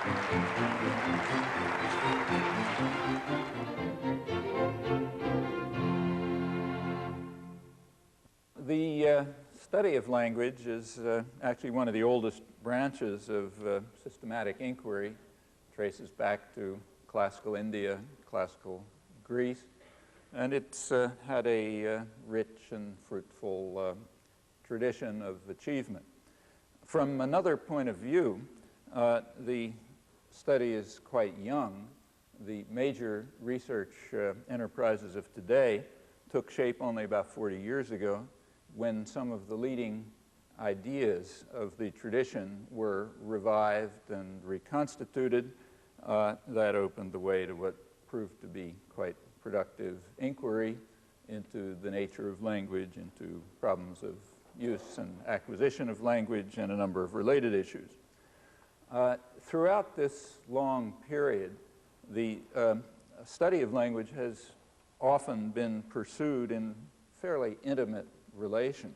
The study of language is actually one of the oldest branches of systematic inquiry. Traces back to classical India, classical Greece, and it's had a rich and fruitful tradition of achievement. From another point of view, the study is quite young. The major research enterprises of today took shape only about 40 years ago, when some of the leading ideas of the tradition were revived and reconstituted. That opened the way to what proved to be quite productive inquiry into the nature of language, into problems of use and acquisition of language, and a number of related issues. Throughout this long period, the study of language has often been pursued in fairly intimate relation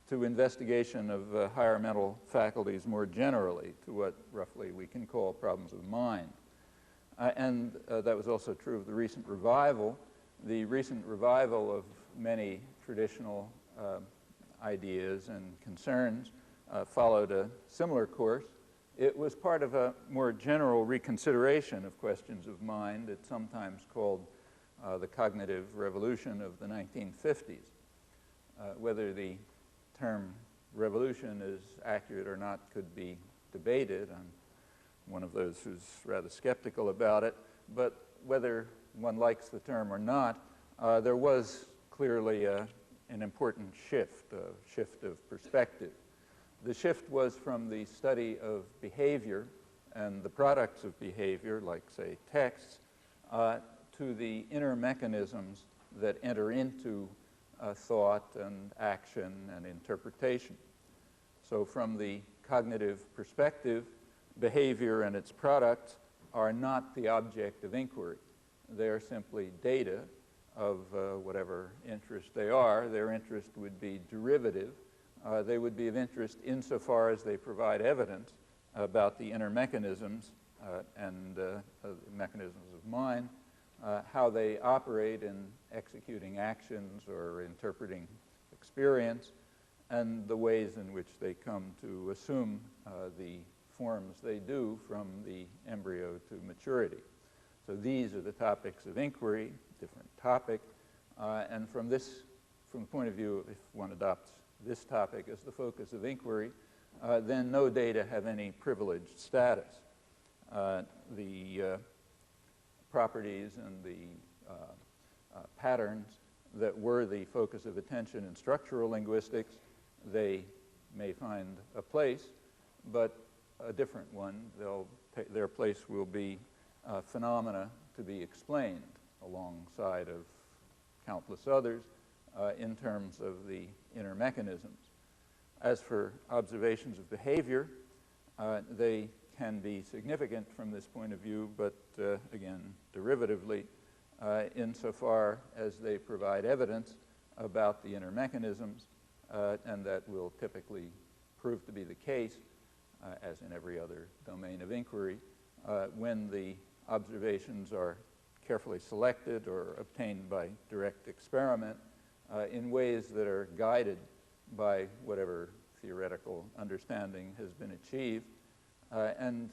to investigation of higher mental faculties more generally, to what roughly we can call problems of mind. And that was also true of the recent revival. The recent revival of many traditional ideas and concerns followed a similar course. It was part of a more general reconsideration of questions of mind. It's sometimes called the cognitive revolution of the 1950s. Whether the term revolution is accurate or not could be debated. I'm one of those who's rather skeptical about it. But whether one likes the term or not, there was clearly an important shift, a shift of perspective. The shift was from the study of behavior and the products of behavior, like, say, texts, to the inner mechanisms that enter into thought and action and interpretation. So from the cognitive perspective, behavior and its products are not the object of inquiry. They are simply data of whatever interest they are. Their interest would be derivative. They would be of interest insofar as they provide evidence about the inner mechanisms and mechanisms of mind, how they operate in executing actions or interpreting experience, and the ways in which they come to assume the forms they do from the embryo to maturity. So these are the topics of inquiry, different topic, and from the point of view, if one adopts this topic as the focus of inquiry, then no data have any privileged status. The properties and the patterns that were the focus of attention in structural linguistics, they may find a place, but a different one. Their place will be phenomena to be explained alongside of countless others in terms of the inner mechanisms. As for observations of behavior, they can be significant from this point of view, but again, derivatively, insofar as they provide evidence about the inner mechanisms, and that will typically prove to be the case, as in every other domain of inquiry, when the observations are carefully selected or obtained by direct experiment in ways that are guided by whatever theoretical understanding has been achieved, and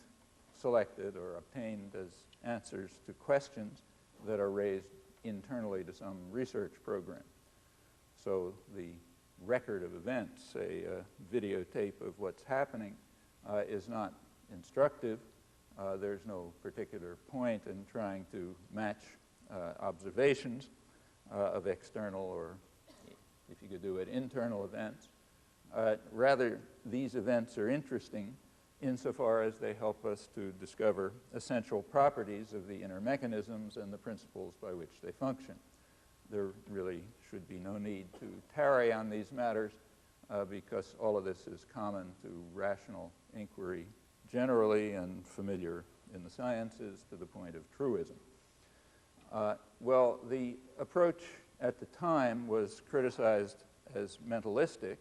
selected or obtained as answers to questions that are raised internally to some research program. So the record of events, a videotape of what's happening, is not instructive. There's no particular point in trying to match observations of external, or if you could do it, internal events. Rather, these events are interesting insofar as they help us to discover essential properties of the inner mechanisms and the principles by which they function. There really should be no need to tarry on these matters because all of this is common to rational inquiry generally and familiar in the sciences to the point of truism. Well, the approach at the time was criticized as mentalistic,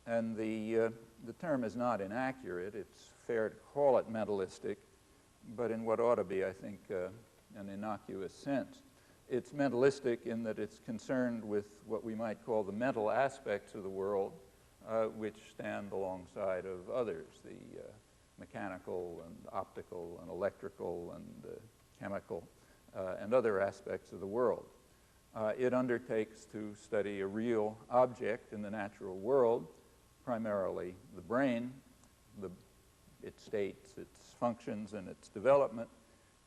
and the term is not inaccurate. It's fair to call it mentalistic but in what ought to be, I think, an innocuous sense. It's mentalistic in that it's concerned with what we might call the mental aspects of the world, which stand alongside of others, the mechanical and optical and electrical and chemical and other aspects of the world. It undertakes to study a real object in the natural world, primarily the brain, its states, its functions, and its development,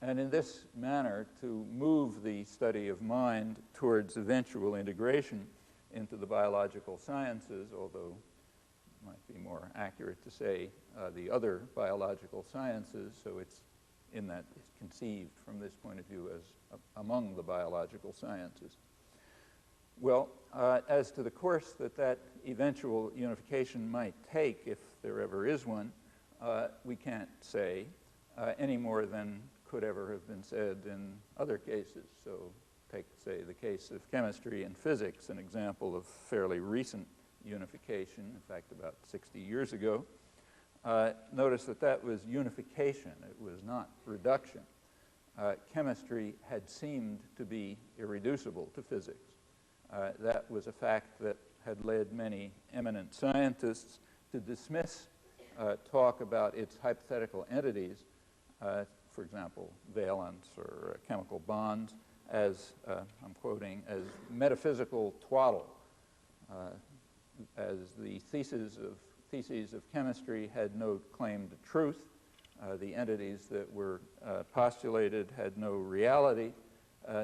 and in this manner to move the study of mind towards eventual integration into the biological sciences, although it might be more accurate to say the other biological sciences, so it's in that it's conceived from this point of view as among the biological sciences. Well, as to the course that eventual unification might take, if there ever is one, we can't say any more than could ever have been said in other cases. So take, say, the case of chemistry and physics, an example of fairly recent unification, in fact, about 60 years ago. Notice that was unification. It was not reduction. Chemistry had seemed to be irreducible to physics. That was a fact that had led many eminent scientists to dismiss talk about its hypothetical entities, for example, valence or chemical bonds, as, I'm quoting, as metaphysical twaddle, as the theses of chemistry had no claim to truth. The entities that were postulated had no reality.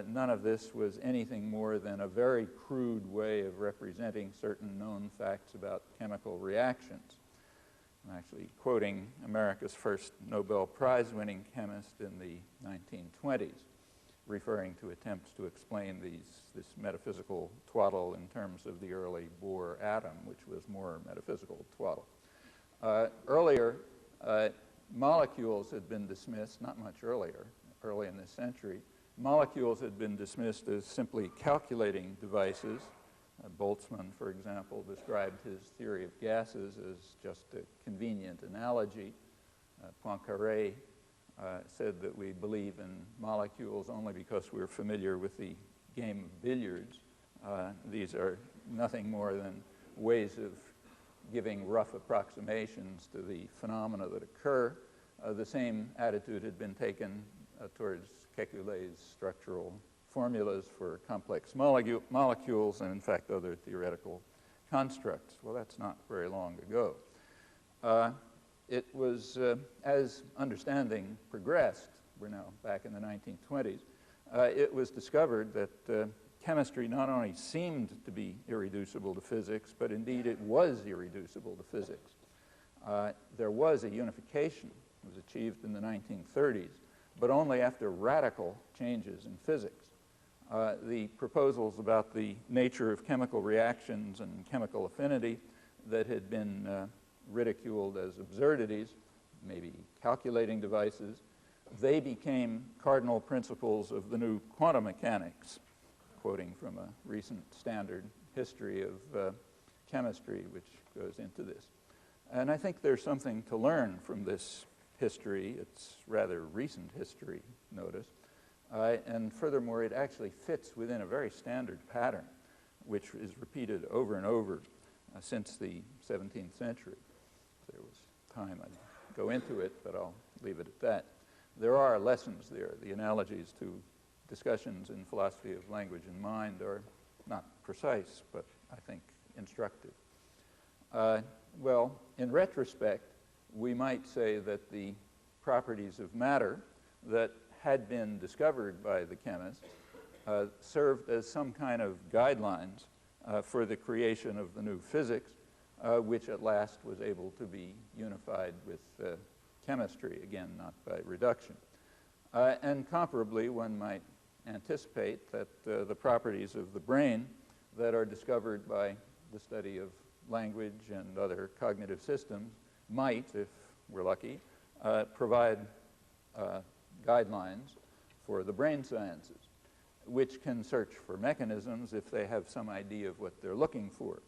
None of this was anything more than a very crude way of representing certain known facts about chemical reactions. I'm actually quoting America's first Nobel Prize-winning chemist in the 1920s, referring to attempts to explain this metaphysical twaddle in terms of the early Bohr atom, which was more metaphysical twaddle. Earlier, molecules had been dismissed, not much earlier, early in this century. Molecules had been dismissed as simply calculating devices. Boltzmann, for example, described his theory of gases as just a convenient analogy. Poincaré said that we believe in molecules only because we're familiar with the game of billiards. These are nothing more than ways of giving rough approximations to the phenomena that occur. The same attitude had been taken towards Kekulé's structural formulas for complex molecules and, in fact, other theoretical constructs. Well, that's not very long ago. It was, as understanding progressed, we're now back in the 1920s, it was discovered that chemistry not only seemed to be irreducible to physics, but indeed it was irreducible to physics. There was a unification that was achieved in the 1930s, but only after radical changes in physics. The proposals about the nature of chemical reactions and chemical affinity that had been ridiculed as absurdities, maybe calculating devices, they became cardinal principles of the new quantum mechanics, quoting from a recent standard history of chemistry, which goes into this. And I think there's something to learn from this history. It's rather recent history, notice. And furthermore, it actually fits within a very standard pattern, which is repeated over and over since the 17th century. If there was time, I'd go into it, but I'll leave it at that. There are lessons there. The analogies to discussions in philosophy of language and mind are not precise, but I think instructive. Well, in retrospect, we might say that the properties of matter that had been discovered by the chemists served as some kind of guidelines for the creation of the new physics, which at last was able to be unified with chemistry, again, not by reduction. And comparably, one might anticipate that the properties of the brain that are discovered by the study of language and other cognitive systems might, if we're lucky, provide guidelines for the brain sciences, which can search for mechanisms if they have some idea of what they're looking for.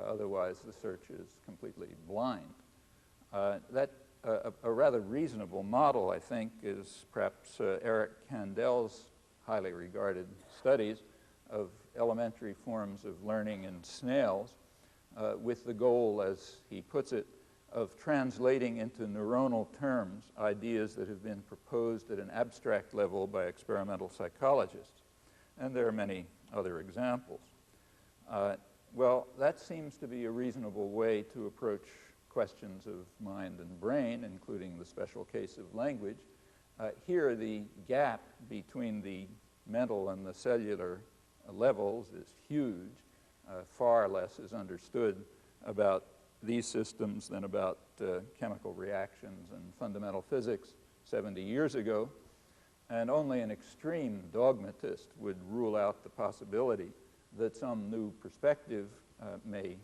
Otherwise, the search is completely blind. That a rather reasonable model, I think, is perhaps Eric Kandel's highly regarded studies of elementary forms of learning in snails with the goal, as he puts it, of translating into neuronal terms ideas that have been proposed at an abstract level by experimental psychologists. And there are many other examples. Well, that seems to be a reasonable way to approach questions of mind and brain, including the special case of language. Here, the gap between the mental and the cellular levels is huge. Far less is understood about these systems than about chemical reactions and fundamental physics 70 years ago. And only an extreme dogmatist would rule out the possibility that some new perspective may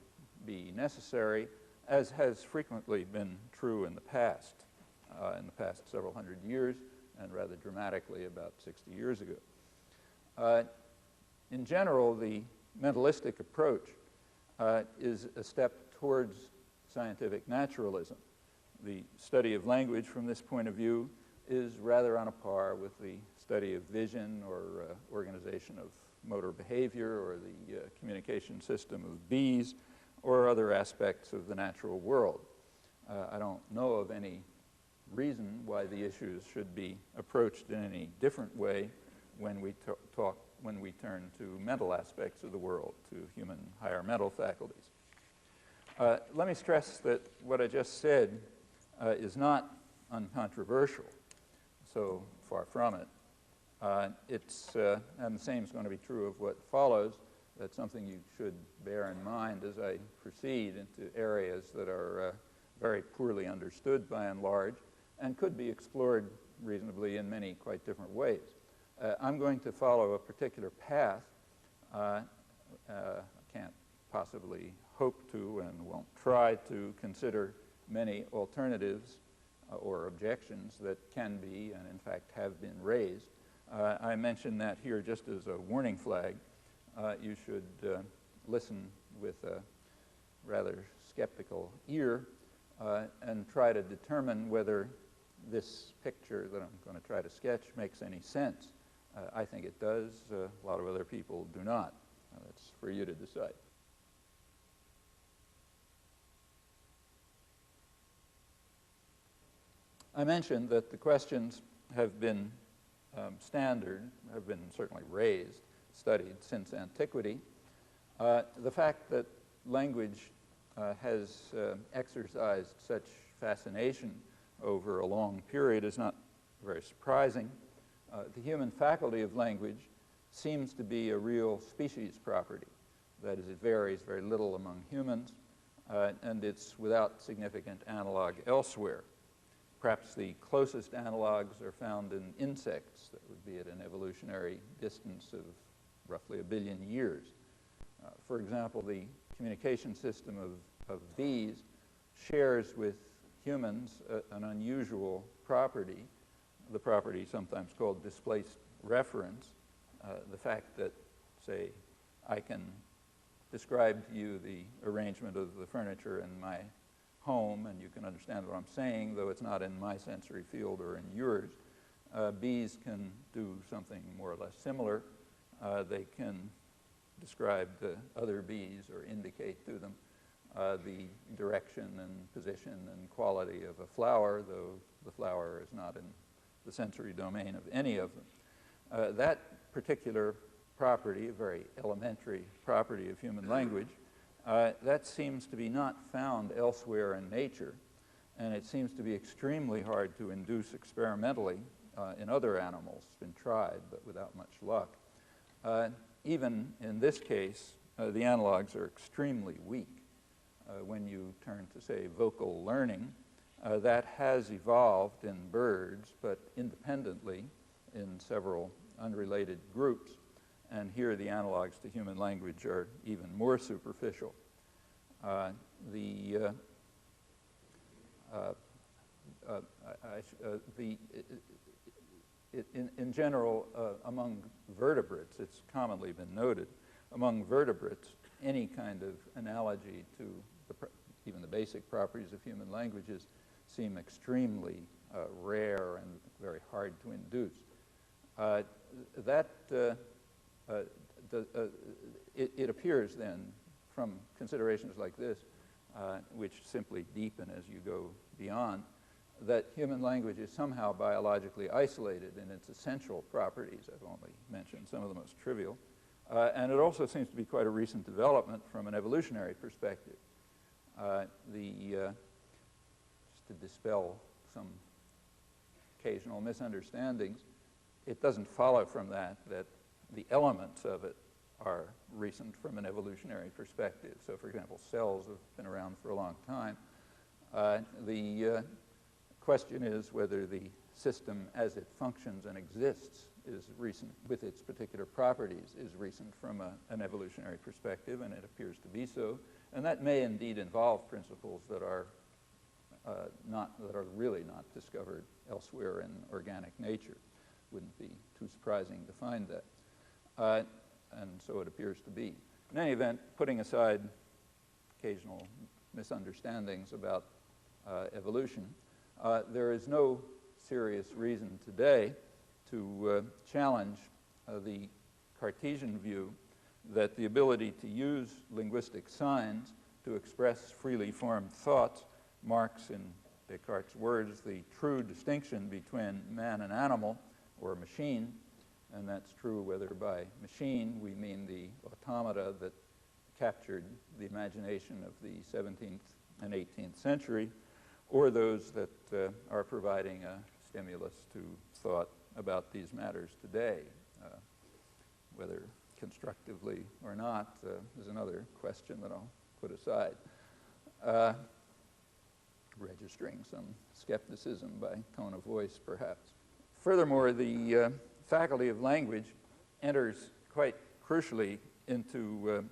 be necessary, as has frequently been true in the past several hundred years, and rather dramatically about 60 years ago. In general, the mentalistic approach is a step towards scientific naturalism. The study of language from this point of view is rather on a par with the study of vision or organization of motor behavior or the communication system of bees or other aspects of the natural world. I don't know of any reason why the issues should be approached in any different way when we turn to mental aspects of the world, to human higher mental faculties. Let me stress that what I just said is not uncontroversial, so far from it. And the same is going to be true of what follows. That's something you should bear in mind as I proceed into areas that are very poorly understood by and large and could be explored reasonably in many quite different ways. I'm going to follow a particular path. I can't possibly hope to and won't try to consider many alternatives or objections that can be and in fact have been raised. I mention that here just as a warning flag. You should listen with a rather skeptical ear and try to determine whether this picture that I'm going to try to sketch makes any sense. I think it does. A lot of other people do not. That's for you to decide. I mentioned that the questions have been standard, have been certainly raised, studied since antiquity. The fact that language has exercised such fascination over a long period is not very surprising. The human faculty of language seems to be a real species property. That is, it varies very little among humans, and it's without significant analog elsewhere. Perhaps the closest analogs are found in insects that would be at an evolutionary distance of roughly 1 billion years. For example, the communication system of bees shares with humans an unusual property, the property sometimes called displaced reference, the fact that, say, I can describe to you the arrangement of the furniture in my home, and you can understand what I'm saying, though it's not in my sensory field or in yours. Bees can do something more or less similar. They can describe to other bees or indicate to them the direction and position and quality of a flower, though the flower is not in the sensory domain of any of them. That particular property, a very elementary property of human language, that seems to be not found elsewhere in nature, and it seems to be extremely hard to induce experimentally in other animals. It's been tried, but without much luck. Even in this case, the analogs are extremely weak. When you turn to, say, vocal learning, that has evolved in birds, but independently in several unrelated groups. And here the analogs to human language are even more superficial. In general, among vertebrates, it's commonly been noted, among vertebrates, any kind of analogy to even the basic properties of human languages seem extremely rare and very hard to induce. It appears then, from considerations like this, which simply deepen as you go beyond, that human language is somehow biologically isolated in its essential properties. I've only mentioned some of the most trivial. And it also seems to be quite a recent development from an evolutionary perspective. Just to dispel some occasional misunderstandings, it doesn't follow from that the elements of it are recent from an evolutionary perspective. So, for example, cells have been around for a long time. The question is whether the system as it functions and exists is recent, with its particular properties, is recent from an evolutionary perspective, and it appears to be so. And that may indeed involve principles that are really not discovered elsewhere in organic nature. Wouldn't be too surprising to find that. And so it appears to be. In any event, putting aside occasional misunderstandings about evolution, there is no serious reason today to challenge the Cartesian view that the ability to use linguistic signs to express freely formed thoughts marks, in Descartes' words, the true distinction between man and animal, or machine. And that's true whether by machine we mean the automata that captured the imagination of the 17th and 18th century, or those that are providing a stimulus to thought about these matters today. Whether constructively or not is another question that I'll put aside, registering some skepticism by tone of voice, perhaps. Furthermore, the faculty of language enters quite crucially into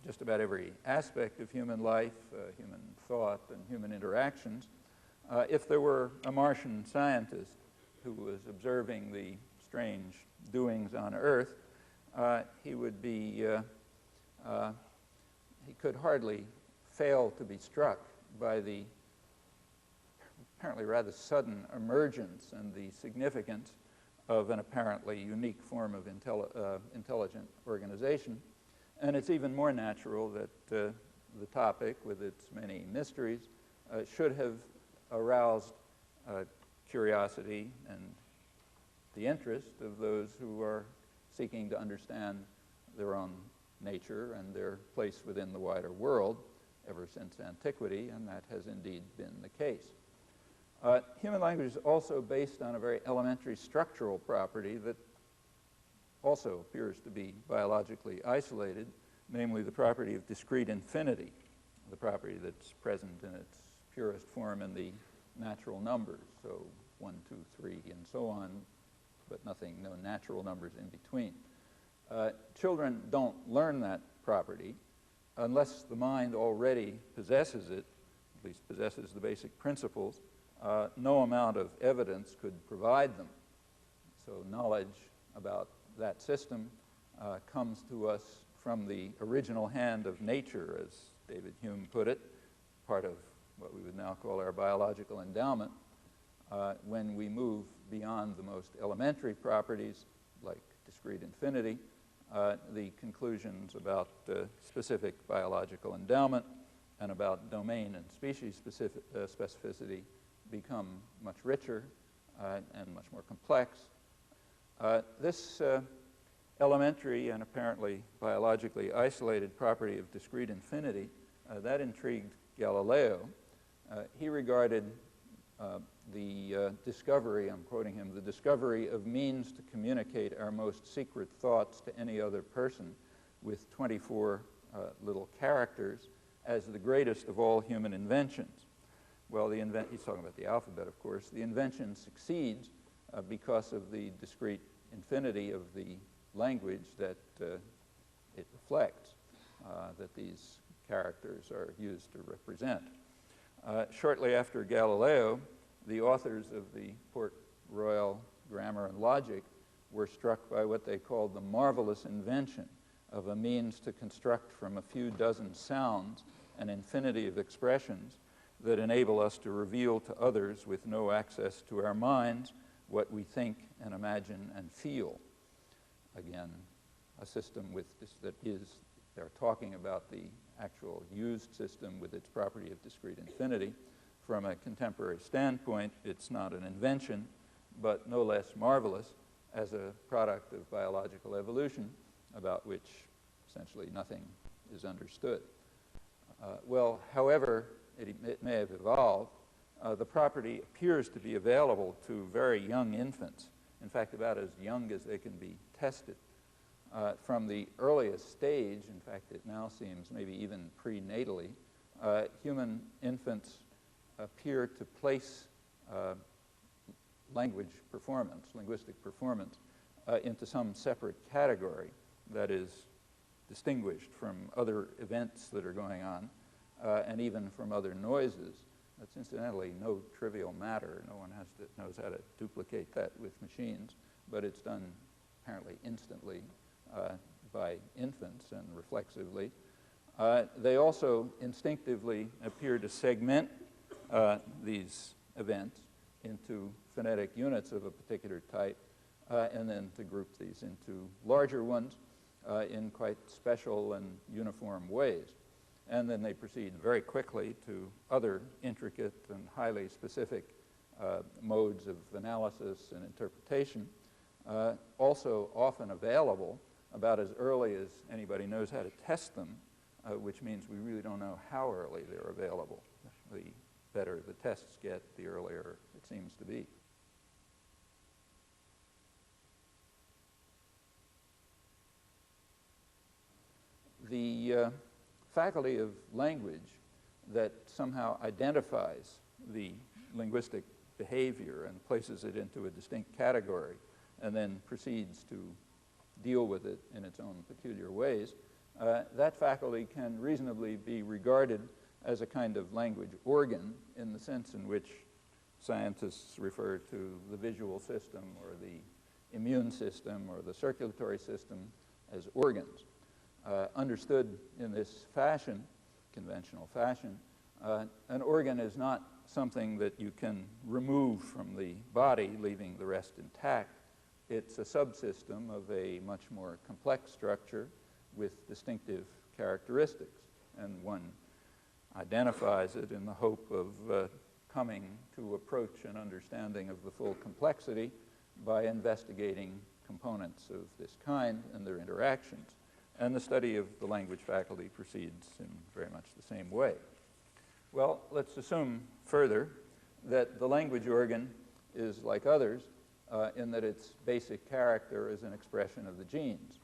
just about every aspect of human life, human thought, and human interactions. If there were a Martian scientist who was observing the strange doings on Earth, he would be, he could hardly fail to be struck by the apparently rather sudden emergence and the significance of an apparently unique form of intelligent organization. And it's even more natural that the topic, with its many mysteries, should have aroused curiosity and the interest of those who are seeking to understand their own nature and their place within the wider world ever since antiquity, and that has indeed been the case. Human language is also based on a very elementary structural property that also appears to be biologically isolated, namely the property of discrete infinity, the property that's present in its purest form in the natural numbers, so 1, 2, 3, and so on, but no natural numbers in between. Children don't learn that property unless the mind already possesses it, at least possesses the basic principles. No amount of evidence could provide them. So knowledge about that system comes to us from the original hand of nature, as David Hume put it, part of what we would now call our biological endowment. When we move beyond the most elementary properties, like discrete infinity, the conclusions about specific biological endowment and about domain and species specificity become much richer and much more complex. This elementary and apparently biologically isolated property of discrete infinity, that intrigued Galileo. He regarded the discovery, I'm quoting him, the discovery of means to communicate our most secret thoughts to any other person with 24 little characters as the greatest of all human inventions. Well, he's talking about the alphabet, of course. The invention succeeds because of the discrete infinity of the language that it reflects, that these characters are used to represent. Shortly after Galileo, the authors of the Port Royal Grammar and Logic were struck by what they called the marvelous invention of a means to construct from a few dozen sounds an infinity of expressions that enable us to reveal to others with no access to our minds what we think and imagine and feel. Again, a system with this that is, they're talking about the actual used system with its property of discrete infinity. From a contemporary standpoint, it's not an invention, but no less marvelous as a product of biological evolution, about which essentially nothing is understood. Well, however it may have evolved, the property appears to be available to very young infants, in fact, about as young as they can be tested. From the earliest stage, in fact, it now seems maybe even prenatally, human infants appear to place linguistic performance, into some separate category that is distinguished from other events that are going on, and even from other noises. That's incidentally no trivial matter. No one knows how to duplicate that with machines, but it's done apparently instantly by infants and reflexively. They also instinctively appear to segment these events into phonetic units of a particular type, and then to group these into larger ones in quite special and uniform ways. And then they proceed very quickly to other intricate and highly specific modes of analysis and interpretation, also often available about as early as anybody knows how to test them, which means we really don't know how early they're available. The better the tests get, the earlier it seems to be. The faculty of language that somehow identifies the linguistic behavior and places it into a distinct category and then proceeds to deal with it in its own peculiar ways, that faculty can reasonably be regarded as a kind of language organ in the sense in which scientists refer to the visual system or the immune system or the circulatory system as organs. Understood in this fashion, conventional fashion, an organ is not something that you can remove from the body, leaving the rest intact. It's a subsystem of a much more complex structure with distinctive characteristics, and one identifies it in the hope of coming to approach an understanding of the full complexity by investigating components of this kind and their interactions. And the study of the language faculty proceeds in very much the same way. Well, let's assume further that the language organ is like others in that its basic character is an expression of the genes.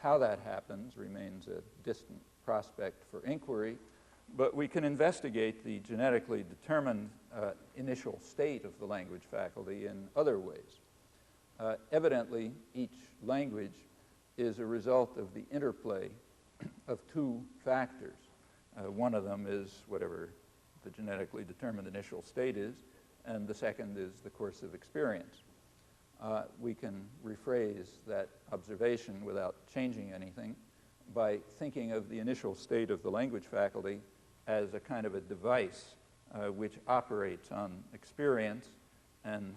How that happens remains a distant prospect for inquiry, but we can investigate the genetically determined initial state of the language faculty in other ways. Evidently, each language is a result of the interplay of two factors. One of them is whatever the genetically determined initial state is, and the second is the course of experience. We can rephrase that observation without changing anything by thinking of the initial state of the language faculty as a kind of a device which operates on experience and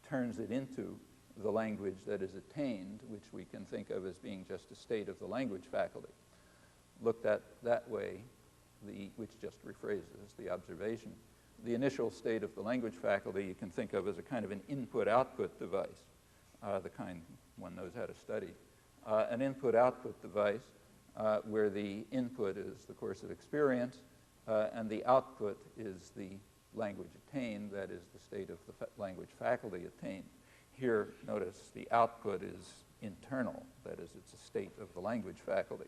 turns it into the language that is attained, which we can think of as being just a state of the language faculty. Looked at that way, which just rephrases the observation, the initial state of the language faculty you can think of as a kind of an input-output device, the kind one knows how to study. An input-output device where the input is the course of experience and the output is the language attained, that is the state of the language faculty attained. Here, notice the output is internal, that is, it's a state of the language faculty.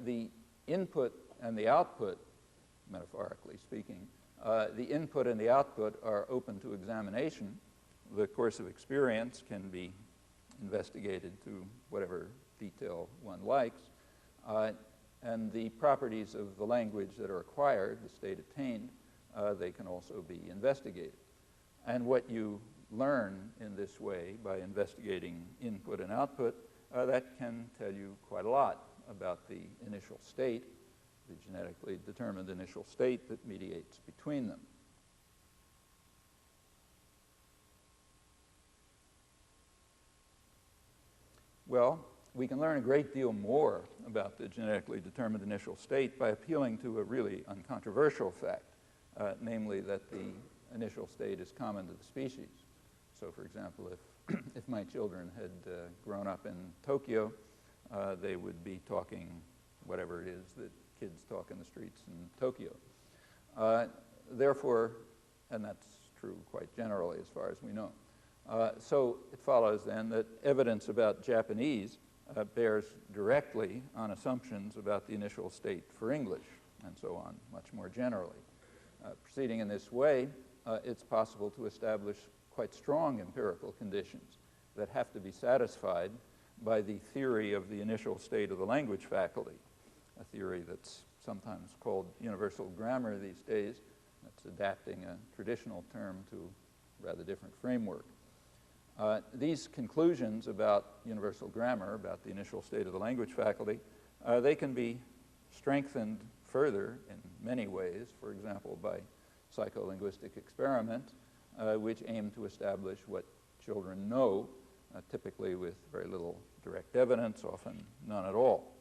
The input and the output, metaphorically speaking, the input and the output are open to examination. The course of experience can be investigated to whatever detail one likes, and the properties of the language that are acquired, the state attained, they can also be investigated. And what you learn in this way by investigating input and output, that can tell you quite a lot about the initial state, the genetically determined initial state that mediates between them. Well, we can learn a great deal more about the genetically determined initial state by appealing to a really uncontroversial fact, namely that the initial state is common to the species. So, for example, if my children had grown up in Tokyo, they would be talking whatever it is that kids talk in the streets in Tokyo. Therefore, and that's true quite generally as far as we know. So it follows then that evidence about Japanese bears directly on assumptions about the initial state for English, and so on, much more generally. Proceeding in this way, it's possible to establish quite strong empirical conditions that have to be satisfied by the theory of the initial state of the language faculty, a theory that's sometimes called universal grammar these days. That's adapting a traditional term to a rather different framework. These conclusions about universal grammar, about the initial state of the language faculty, they can be strengthened further in many ways, for example, by psycholinguistic experiments, which aim to establish what children know, typically with very little direct evidence, often none at all.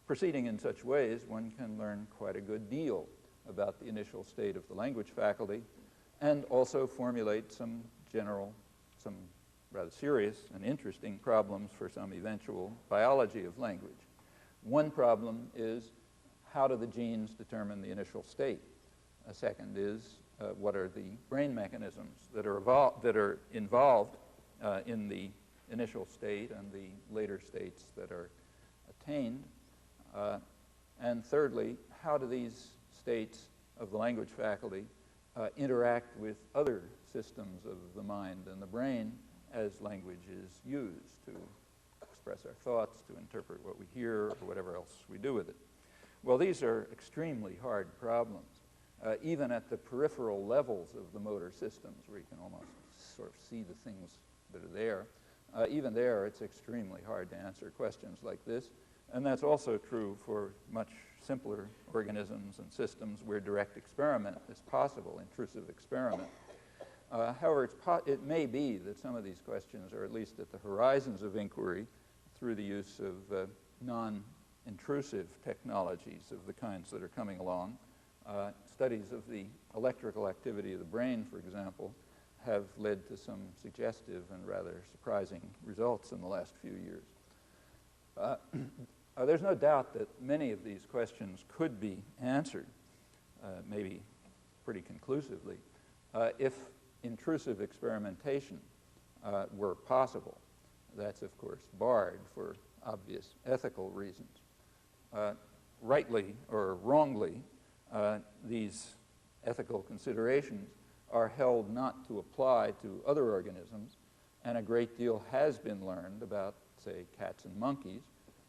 Proceeding in such ways, one can learn quite a good deal about the initial state of the language faculty, and also formulate some rather serious and interesting problems for some eventual biology of language. One problem is, how do the genes determine the initial state? A second is, what are the brain mechanisms that are involved in the initial state and the later states that are attained? And thirdly, how do these states of the language faculty interact with other systems of the mind and the brain as language is used to express our thoughts, to interpret what we hear, or whatever else we do with it? Well, these are extremely hard problems, even at the peripheral levels of the motor systems, where you can almost sort of see the things that are there. Even there, it's extremely hard to answer questions like this. And that's also true for much simpler organisms and systems where direct experiment is possible, intrusive experiment. However, it may be that some of these questions are at least at the horizons of inquiry through the use of non-intrusive technologies of the kinds that are coming along. Studies of the electrical activity of the brain, for example, have led to some suggestive and rather surprising results in the last few years. There's no doubt that many of these questions could be answered, maybe pretty conclusively, if intrusive experimentation were possible. That's, of course, barred for obvious ethical reasons. Rightly or wrongly, these ethical considerations are held not to apply to other organisms, and a great deal has been learned about, say, cats and monkeys,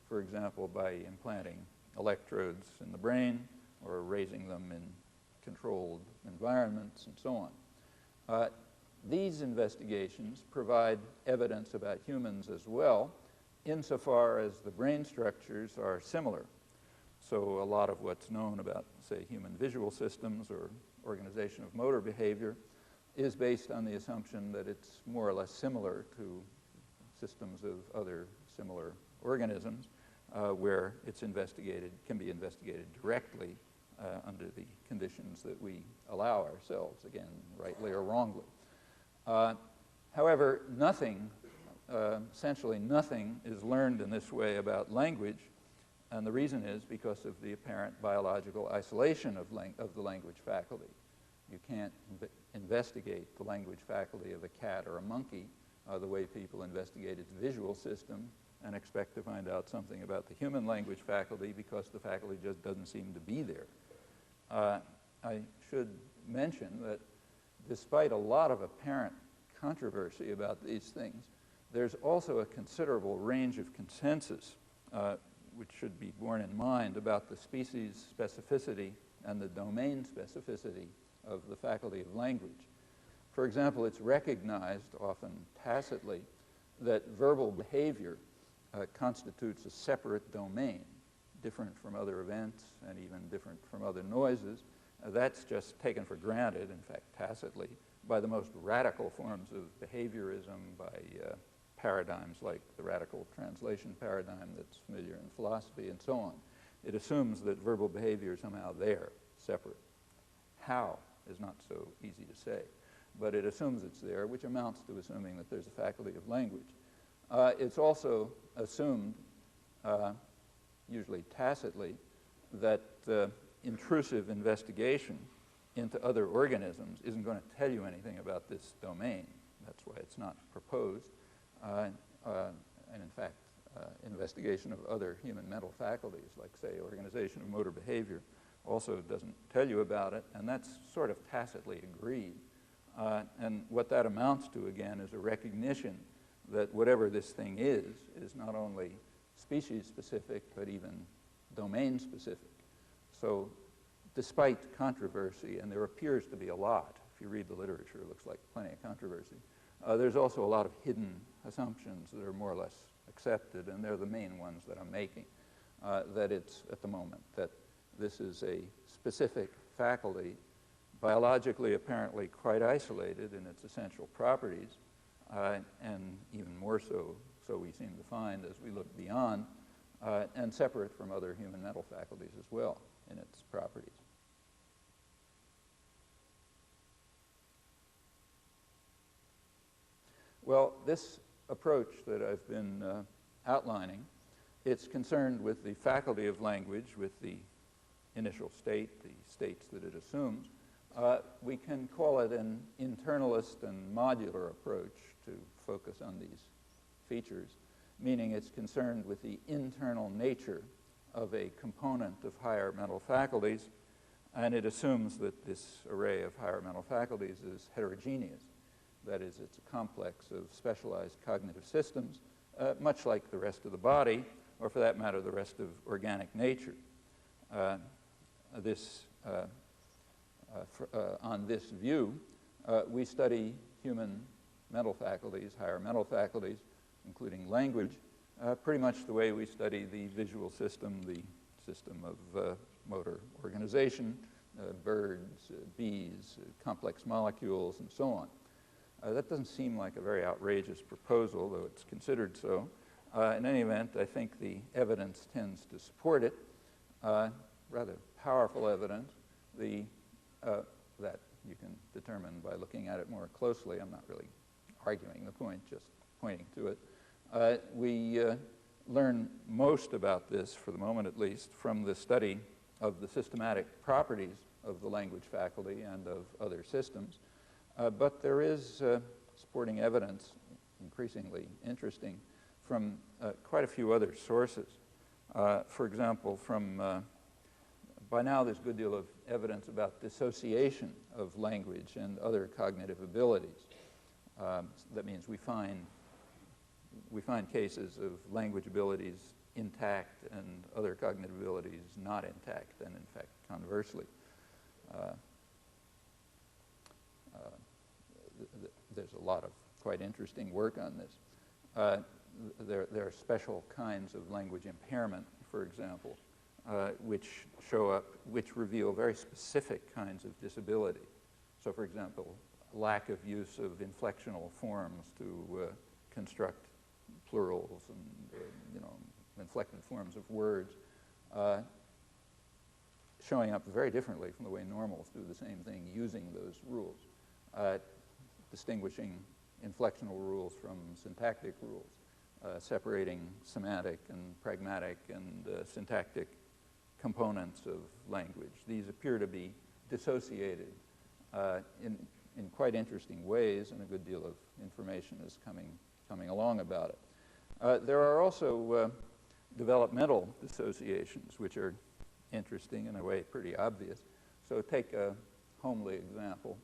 for example, by implanting electrodes in the brain or raising them in controlled environments and so on. These investigations provide evidence about humans as well, insofar as the brain structures are similar. So a lot of what's known about, say, human visual systems or organization of motor behavior is based on the assumption that it's more or less similar to systems of other similar organisms, where it's can be investigated directly under the conditions that we allow ourselves, again, rightly or wrongly. However, essentially nothing is learned in this way about language, and the reason is because of the apparent biological isolation of the language faculty. You can't investigate the language faculty of a cat or a monkey the way people investigate its visual system and expect to find out something about the human language faculty, because the faculty just doesn't seem to be there. I should mention that despite a lot of apparent controversy about these things, there's also a considerable range of consensus which should be borne in mind about the species specificity and the domain specificity of the faculty of language. For example, it's recognized, often tacitly, that verbal behavior constitutes a separate domain, different from other events and even different from other noises. That's just taken for granted, in fact tacitly, by the most radical forms of behaviorism, by paradigms like the radical translation paradigm that's familiar in philosophy and so on. It assumes that verbal behavior is somehow there, separate. How is not so easy to say, but it assumes it's there, which amounts to assuming that there's a faculty of language. It's also assumed, usually tacitly, that intrusive investigation into other organisms isn't going to tell you anything about this domain. That's why it's not proposed. And in fact, investigation of other human mental faculties, like, say, organization of motor behavior, also doesn't tell you about it, and that's sort of tacitly agreed. And what that amounts to, again, is a recognition that whatever this thing is not only species-specific, but even domain-specific. So despite controversy, and there appears to be a lot, if you read the literature, it looks like plenty of controversy, there's also a lot of hidden assumptions that are more or less accepted, and they're the main ones that I'm making, that it's, at the moment, that this is a specific faculty, biologically apparently quite isolated in its essential properties, and even more so we seem to find as we look beyond, and separate from other human mental faculties as well in its properties. Well, this approach that I've been outlining, it's concerned with the faculty of language, with the initial state, the states that it assumes. We can call it an internalist and modular approach to focus on these features, meaning it's concerned with the internal nature of a component of higher mental faculties, and it assumes that this array of higher mental faculties is heterogeneous. That is, it's a complex of specialized cognitive systems, much like the rest of the body, or for that matter, the rest of organic nature. On this view, we study human mental faculties, higher mental faculties, including language, pretty much the way we study the visual system, the system of motor organization, birds, bees, complex molecules, and so on. That doesn't seem like a very outrageous proposal, though it's considered so. In any event, I think the evidence tends to support it, rather powerful evidence, that you can determine by looking at it more closely. I'm not really arguing the point, just pointing to it. We learn most about this, for the moment at least, from the study of the systematic properties of the language faculty and of other systems. But there is supporting evidence, increasingly interesting, from quite a few other sources. For example, by now there's a good deal of evidence about dissociation of language and other cognitive abilities. That means we find cases of language abilities intact and other cognitive abilities not intact, and in fact, conversely. There's a lot of quite interesting work on this. There are special kinds of language impairment, for example, which reveal very specific kinds of disability. So, for example, lack of use of inflectional forms to construct plurals and inflected forms of words, showing up very differently from the way normals do the same thing using those rules. Distinguishing inflectional rules from syntactic rules, separating semantic and pragmatic and syntactic components of language. These appear to be dissociated in quite interesting ways, and a good deal of information is coming along about it. There are also developmental dissociations, which are interesting, in a way pretty obvious. So take a homely example.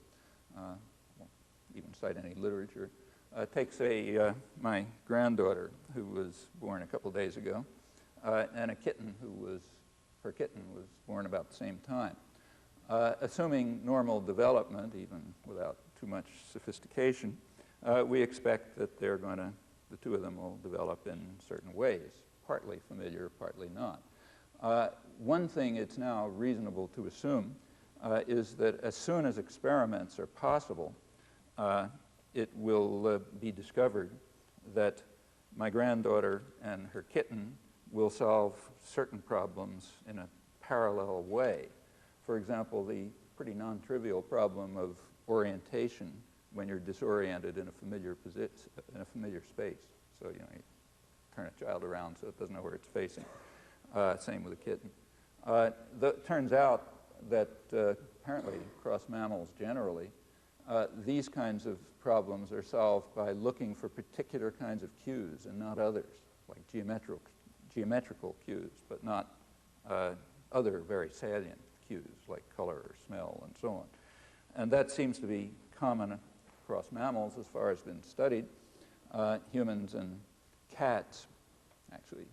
Even cite any literature. Take, say, my granddaughter, who was born a couple days ago, and a kitten her kitten was born about the same time. Assuming normal development, even without too much sophistication, we expect that the two of them will develop in certain ways, partly familiar, partly not. One thing it's now reasonable to assume is that as soon as experiments are possible, it will be discovered that my granddaughter and her kitten will solve certain problems in a parallel way. For example, the pretty non-trivial problem of orientation when you're disoriented in a familiar space. So, you turn a child around so it doesn't know where it's facing. Same with a kitten. It turns out that apparently across mammals generally, these kinds of problems are solved by looking for particular kinds of cues and not others, like geometrical cues, but not other very salient cues like color or smell and so on. And that seems to be common across mammals as far as been studied. Humans and cats, actually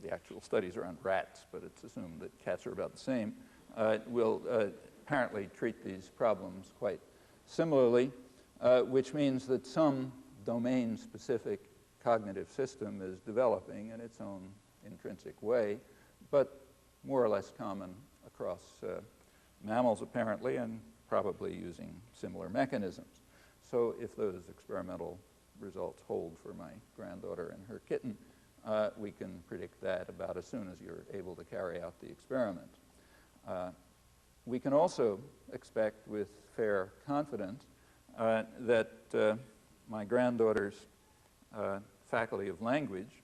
the actual studies are on rats, but it's assumed that cats are about the same, will apparently treat these problems quite similarly, which means that some domain-specific cognitive system is developing in its own intrinsic way, but more or less common across mammals apparently, and probably using similar mechanisms. So if those experimental results hold for my granddaughter and her kitten, we can predict that about as soon as you're able to carry out the experiment. We can also expect with fair confidence that my granddaughter's faculty of language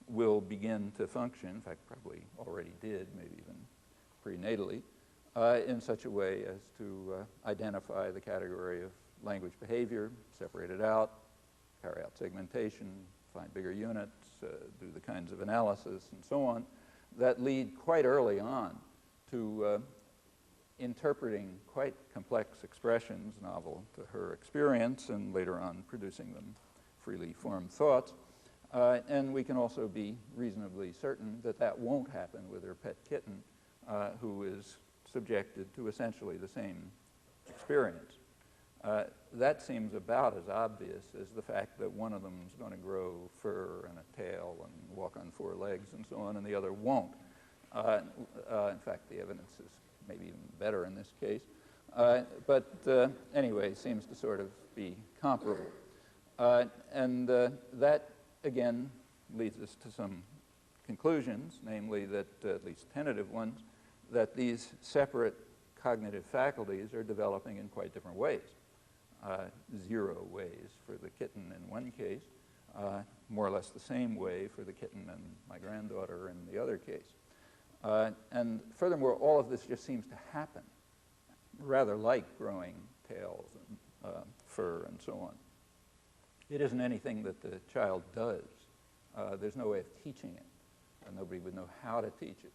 will begin to function, in fact probably already did, maybe even prenatally, in such a way as to identify the category of language behavior, separate it out, carry out segmentation, find bigger units, do the kinds of analysis and so on, that lead quite early on to interpreting quite complex expressions novel to her experience and later on producing them freely formed thoughts. And we can also be reasonably certain that that won't happen with her pet kitten, who is subjected to essentially the same experience. That seems about as obvious as the fact that one of them is going to grow fur and a tail and walk on four legs and so on, and the other won't. In fact, the evidence is maybe even better in this case. But anyway, seems to sort of be comparable. And that, again, leads us to some conclusions, namely that, at least tentative ones, that these separate cognitive faculties are developing in quite different ways. 0 ways for the kitten in one case, more or less the same way for the kitten and my granddaughter in the other case. And furthermore, all of this just seems to happen, rather like growing tails and fur and so on. It isn't anything that the child does. There's no way of teaching it. Nobody would know how to teach it.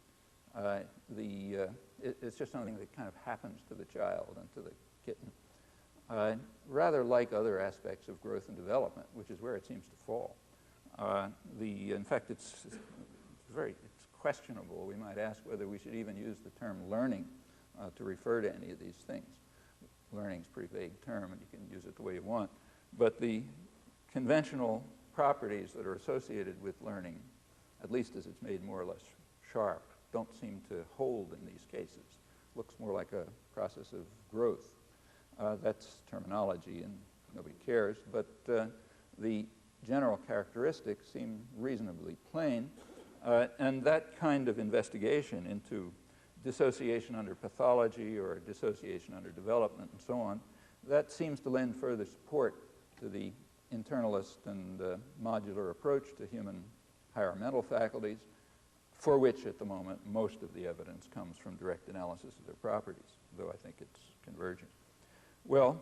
It's just something that kind of happens to the child and to the kitten. Rather like other aspects of growth and development, which is where it seems to fall. In fact, it's questionable. We might ask whether we should even use the term learning to refer to any of these things. Learning is a pretty vague term, and you can use it the way you want. But the conventional properties that are associated with learning, at least as it's made more or less sharp, don't seem to hold in these cases. Looks more like a process of growth. That's terminology, and nobody cares. But the general characteristics seem reasonably plain. And that kind of investigation into dissociation under pathology or dissociation under development and so on, that seems to lend further support to the internalist and modular approach to human higher mental faculties, for which at the moment most of the evidence comes from direct analysis of their properties, though I think it's converging. Well,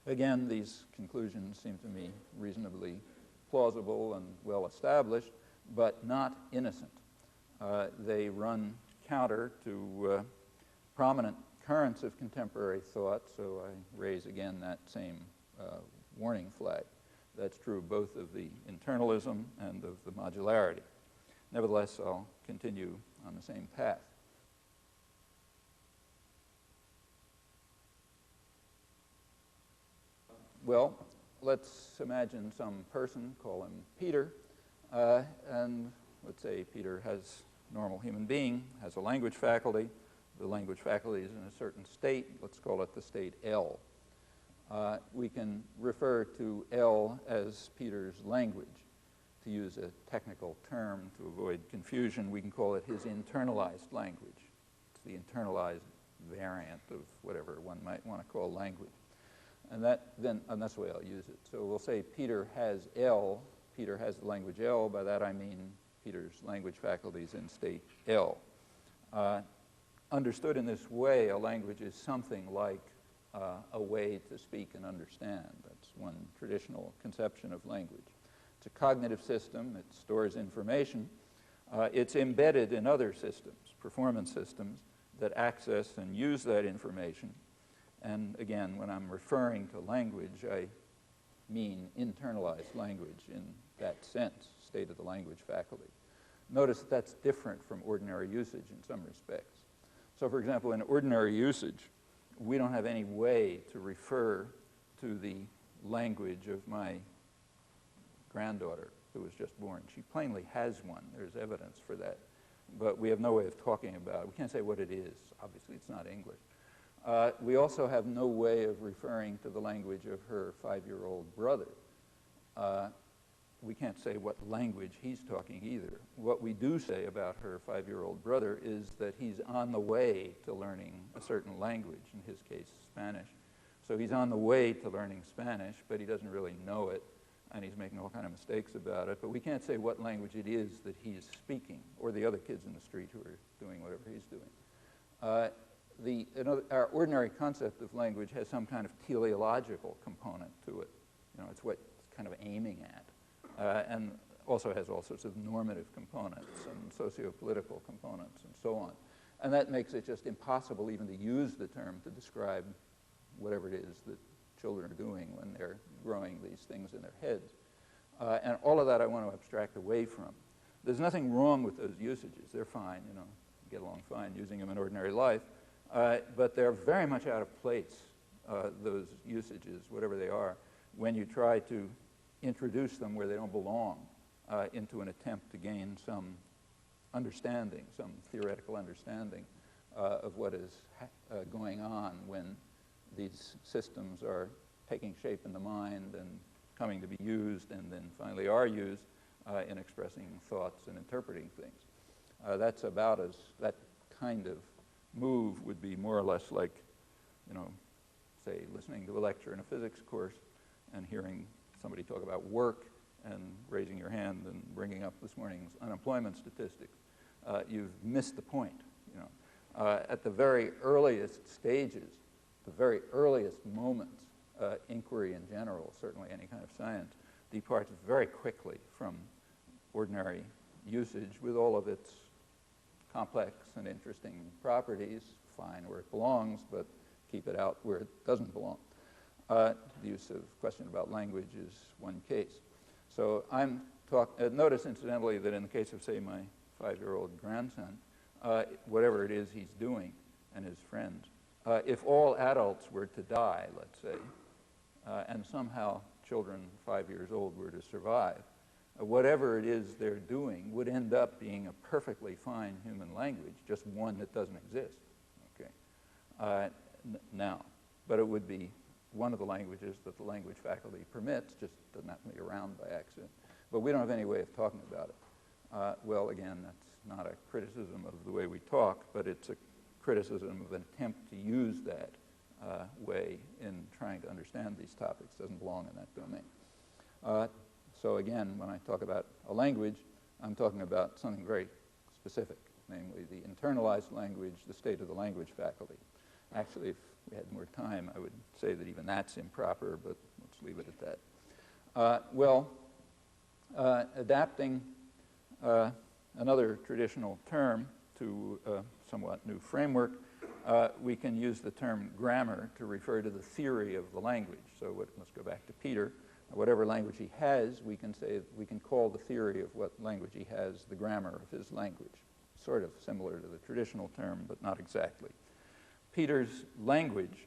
again, these conclusions seem to me reasonably plausible and well established, but not innocent. They run counter to prominent currents of contemporary thought, so I raise again that same warning flag. That's true both of the internalism and of the modularity. Nevertheless, I'll continue on the same path. Well, let's imagine some person, call him Peter, and let's say Peter has normal human being has a language faculty. The language faculty is in a certain state. Let's call it the state L. We can refer to L as Peter's language. To use a technical term to avoid confusion, we can call it his internalized language. It's the internalized variant of whatever one might want to call language. And that's the way I'll use it. So we'll say Peter has L. Peter has the language L. By that I mean Peter's language faculties in state L. Understood in this way, a language is something like a way to speak and understand. That's one traditional conception of language. It's a cognitive system. It stores information. It's embedded in other systems, performance systems, that access and use that information. And again, when I'm referring to language, I mean internalized language in that sense, state of the language faculty. Notice that that's different from ordinary usage in some respects. So for example, in ordinary usage, we don't have any way to refer to the language of my granddaughter who was just born. She plainly has one. There's evidence for that. But we have no way of talking about it. We can't say what it is. Obviously, it's not English. We also have no way of referring to the language of her 5-year-old brother. We can't say what language he's talking either. What we do say about her 5-year-old brother is that he's on the way to learning a certain language, in his case, Spanish. So he's on the way to learning Spanish, but he doesn't really know it, and he's making all kinds of mistakes about it. But we can't say what language it is that he's speaking, or the other kids in the street who are doing whatever he's doing. Our ordinary concept of language has some kind of teleological component to it. You know, it's what it's kind of aiming at. And also has all sorts of normative components and socio-political components and so on. And that makes it just impossible even to use the term to describe whatever it is that children are doing when they're growing these things in their heads. And all of that I want to abstract away from. There's nothing wrong with those usages. They're fine, you know, get along fine using them in ordinary life. But they're very much out of place, those usages, whatever they are, when you try to introduce them where they don't belong into an attempt to gain some understanding, some theoretical understanding of what is going on when these systems are taking shape in the mind and coming to be used and then finally are used in expressing thoughts and interpreting things. That's about as, that kind of move would be more or less like, you know, say listening to a lecture in a physics course and hearing somebody talk about work and raising your hand and bringing up this morning's unemployment statistics. You've missed the point, you know. At the very earliest stages, the very earliest moments, inquiry in general, certainly any kind of science, departs very quickly from ordinary usage with all of its complex and interesting properties, fine where it belongs, but keep it out where it doesn't belong. The use of question about language is one case. So I'm notice incidentally that in the case of, say, my 5-year-old grandson, whatever it is he's doing and his friends, if all adults were to die, let's say, and somehow children 5 years old were to survive, whatever it is they're doing would end up being a perfectly fine human language, just one that doesn't exist. Okay. Now, but it would be one of the languages that the language faculty permits, just doesn't happen to be around by accident. But we don't have any way of talking about it. Well, again, that's not a criticism of the way we talk, but it's a criticism of an attempt to use that way in trying to understand these topics. It doesn't belong in that domain. So again, when I talk about a language, I'm talking about something very specific, namely the internalized language, the state of the language faculty. Actually, if we had more time, I would say that even that's improper, but let's leave it at that. Adapting another traditional term to a somewhat new framework, we can use the term grammar to refer to the theory of the language. So let's go back to Peter. Whatever language he has, we can say, we can call the theory of what language he has the grammar of his language. Sort of similar to the traditional term, but not exactly. Peter's language,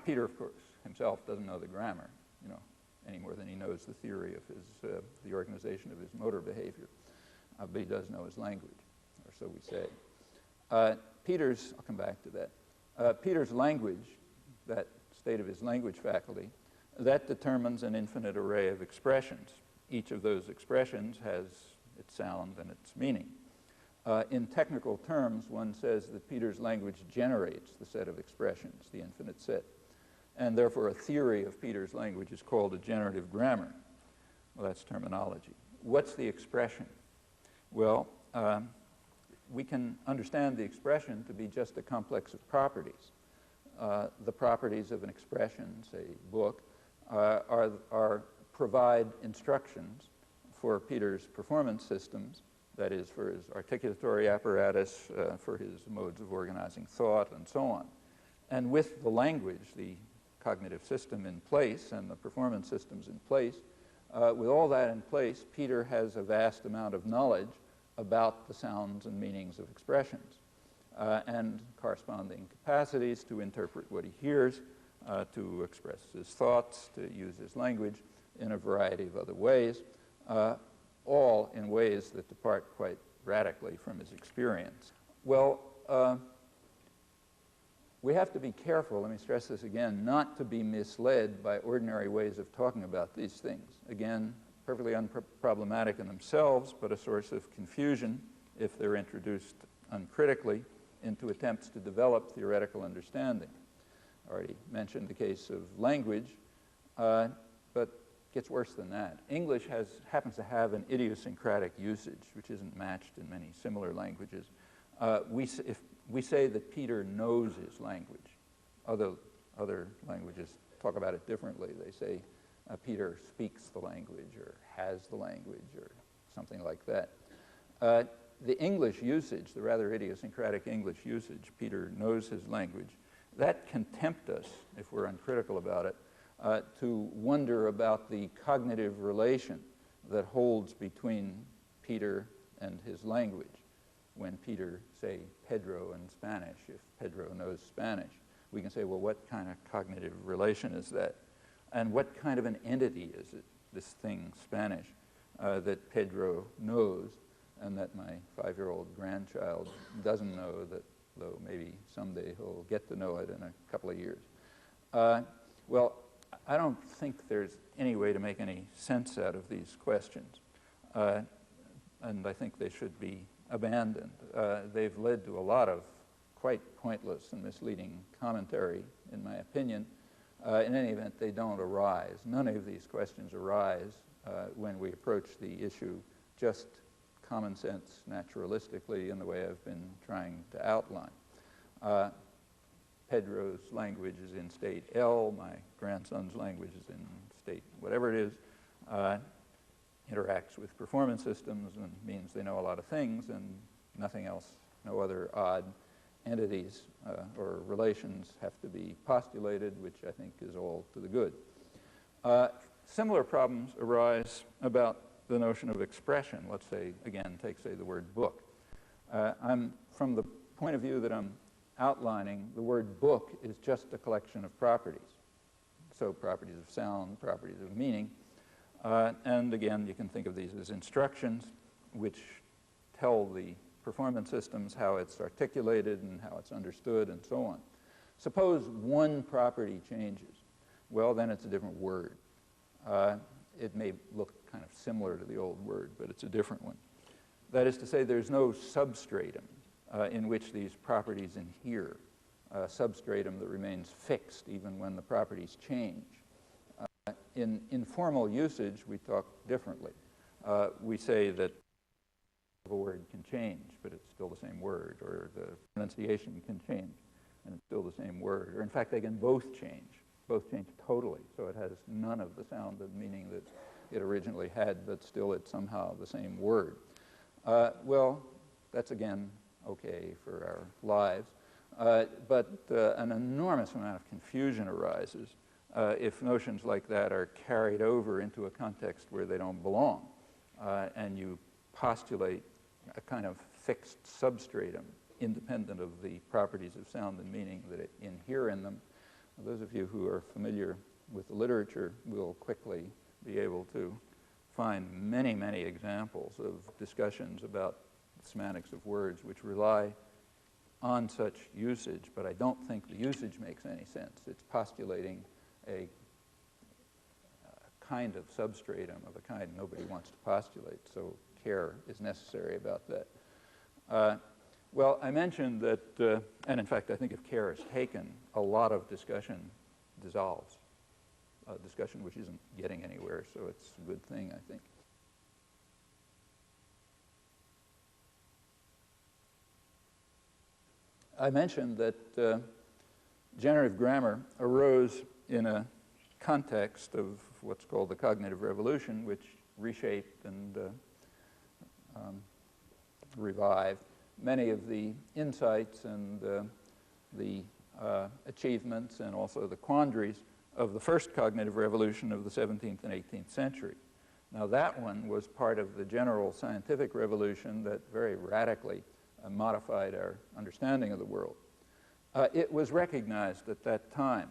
Peter, of course, himself doesn't know the grammar, you know, any more than he knows the theory of his, the organization of his motor behavior, but he does know his language. so we say. I'll come back to that. Peter's language, that state of his language faculty, that determines an infinite array of expressions. Each of those expressions has its sound and its meaning. In technical terms, one says that Peter's language generates the set of expressions, the infinite set. And therefore, a theory of Peter's language is called a generative grammar. Well, that's terminology. What's the expression? Well, we can understand the expression to be just a complex of properties. The properties of an expression, say book, provide instructions for Peter's performance systems, that is, for his articulatory apparatus, for his modes of organizing thought, and so on. And with the language, the cognitive system in place and the performance systems in place, with all that in place, Peter has a vast amount of knowledge about the sounds and meanings of expressions and corresponding capacities to interpret what he hears, to express his thoughts, to use his language in a variety of other ways, all in ways that depart quite radically from his experience. Well, we have to be careful, let me stress this again, not to be misled by ordinary ways of talking about these things. Again, perfectly unproblematic in themselves, but a source of confusion if they're introduced uncritically into attempts to develop theoretical understanding. I already mentioned the case of language, but gets worse than that. English happens to have an idiosyncratic usage, which isn't matched in many similar languages. If we say that Peter knows his language, other languages talk about it differently. They say Peter speaks the language or has the language or something like that. The English usage, the rather idiosyncratic English usage, Peter knows his language, that can tempt us, if we're uncritical about it, to wonder about the cognitive relation that holds between Peter and his language. When Peter, say, Pedro in Spanish, if Pedro knows Spanish, we can say, well, what kind of cognitive relation is that? And what kind of an entity is it, this thing, Spanish, that Pedro knows and that my 5-year-old grandchild doesn't know, that though maybe someday he'll get to know it in a couple of years. Well, I don't think there's any way to make any sense out of these questions, and I think they should be abandoned. They've led to a lot of quite pointless and misleading commentary, in my opinion. In any event, they don't arise. None of these questions arise when we approach the issue just common sense, naturalistically, in the way I've been trying to outline. Pedro's language is in state L, my grandson's language is in state whatever it is, interacts with performance systems and means they know a lot of things and nothing else, no other odd entities or relations have to be postulated, which I think is all to the good. Similar problems arise about the notion of expression. Let's say, again, take, say, the word book. From the point of view that I'm outlining, the word book is just a collection of properties. So properties of sound, properties of meaning. And again, you can think of these as instructions which tell the performance systems how it's articulated and how it's understood and so on. Suppose one property changes. Well, then it's a different word. It may look kind of similar to the old word, but it's a different one. That is to say, there's no substratum in which these properties inhere, substratum that remains fixed even when the properties change. In informal usage, we talk differently. We say that a word can change, but it's still the same word, or the pronunciation can change, and it's still the same word. Or in fact, they can both change totally, so it has none of the sound and meaning that it originally had, but still it's somehow the same word. Well, that's again okay for our lives, but an enormous amount of confusion arises if notions like that are carried over into a context where they don't belong, and you postulate a kind of fixed substratum independent of the properties of sound and meaning that inhere in them. Those of you who are familiar with the literature will quickly be able to find many, many examples of discussions about semantics of words, which rely on such usage, but I don't think the usage makes any sense. It's postulating a kind of substratum of a kind nobody wants to postulate, so care is necessary about that. Well, I mentioned that, and in fact, I think if care is taken, a lot of discussion dissolves. Discussion which isn't getting anywhere, so it's a good thing, I think. I mentioned that generative grammar arose in a context of what's called the cognitive revolution, which reshaped and revived many of the insights and the achievements and also the quandaries of the first cognitive revolution of the 17th and 18th century. Now that one was part of the general scientific revolution that very radically modified our understanding of the world. It was recognized at that time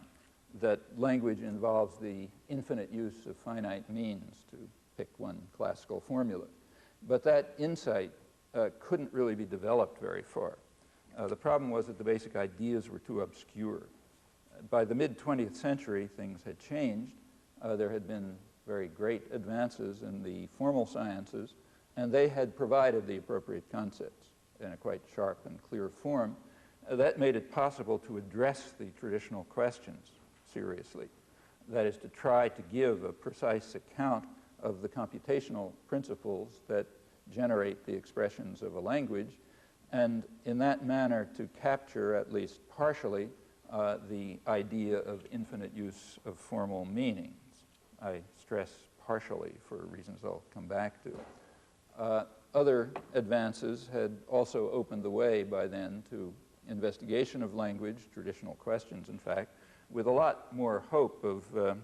that language involves the infinite use of finite means, to pick one classical formula. But that insight couldn't really be developed very far. The problem was that the basic ideas were too obscure. By the mid-20th century, things had changed. There had been very great advances in the formal sciences, and they had provided the appropriate concepts in a quite sharp and clear form. That made it possible to address the traditional questions seriously. That is, to try to give a precise account of the computational principles that generate the expressions of a language, and in that manner to capture, at least partially, the idea of infinite use of formal meanings. I stress partially for reasons I'll come back to. Other advances had also opened the way by then to investigation of language, traditional questions, in fact, with a lot more hope of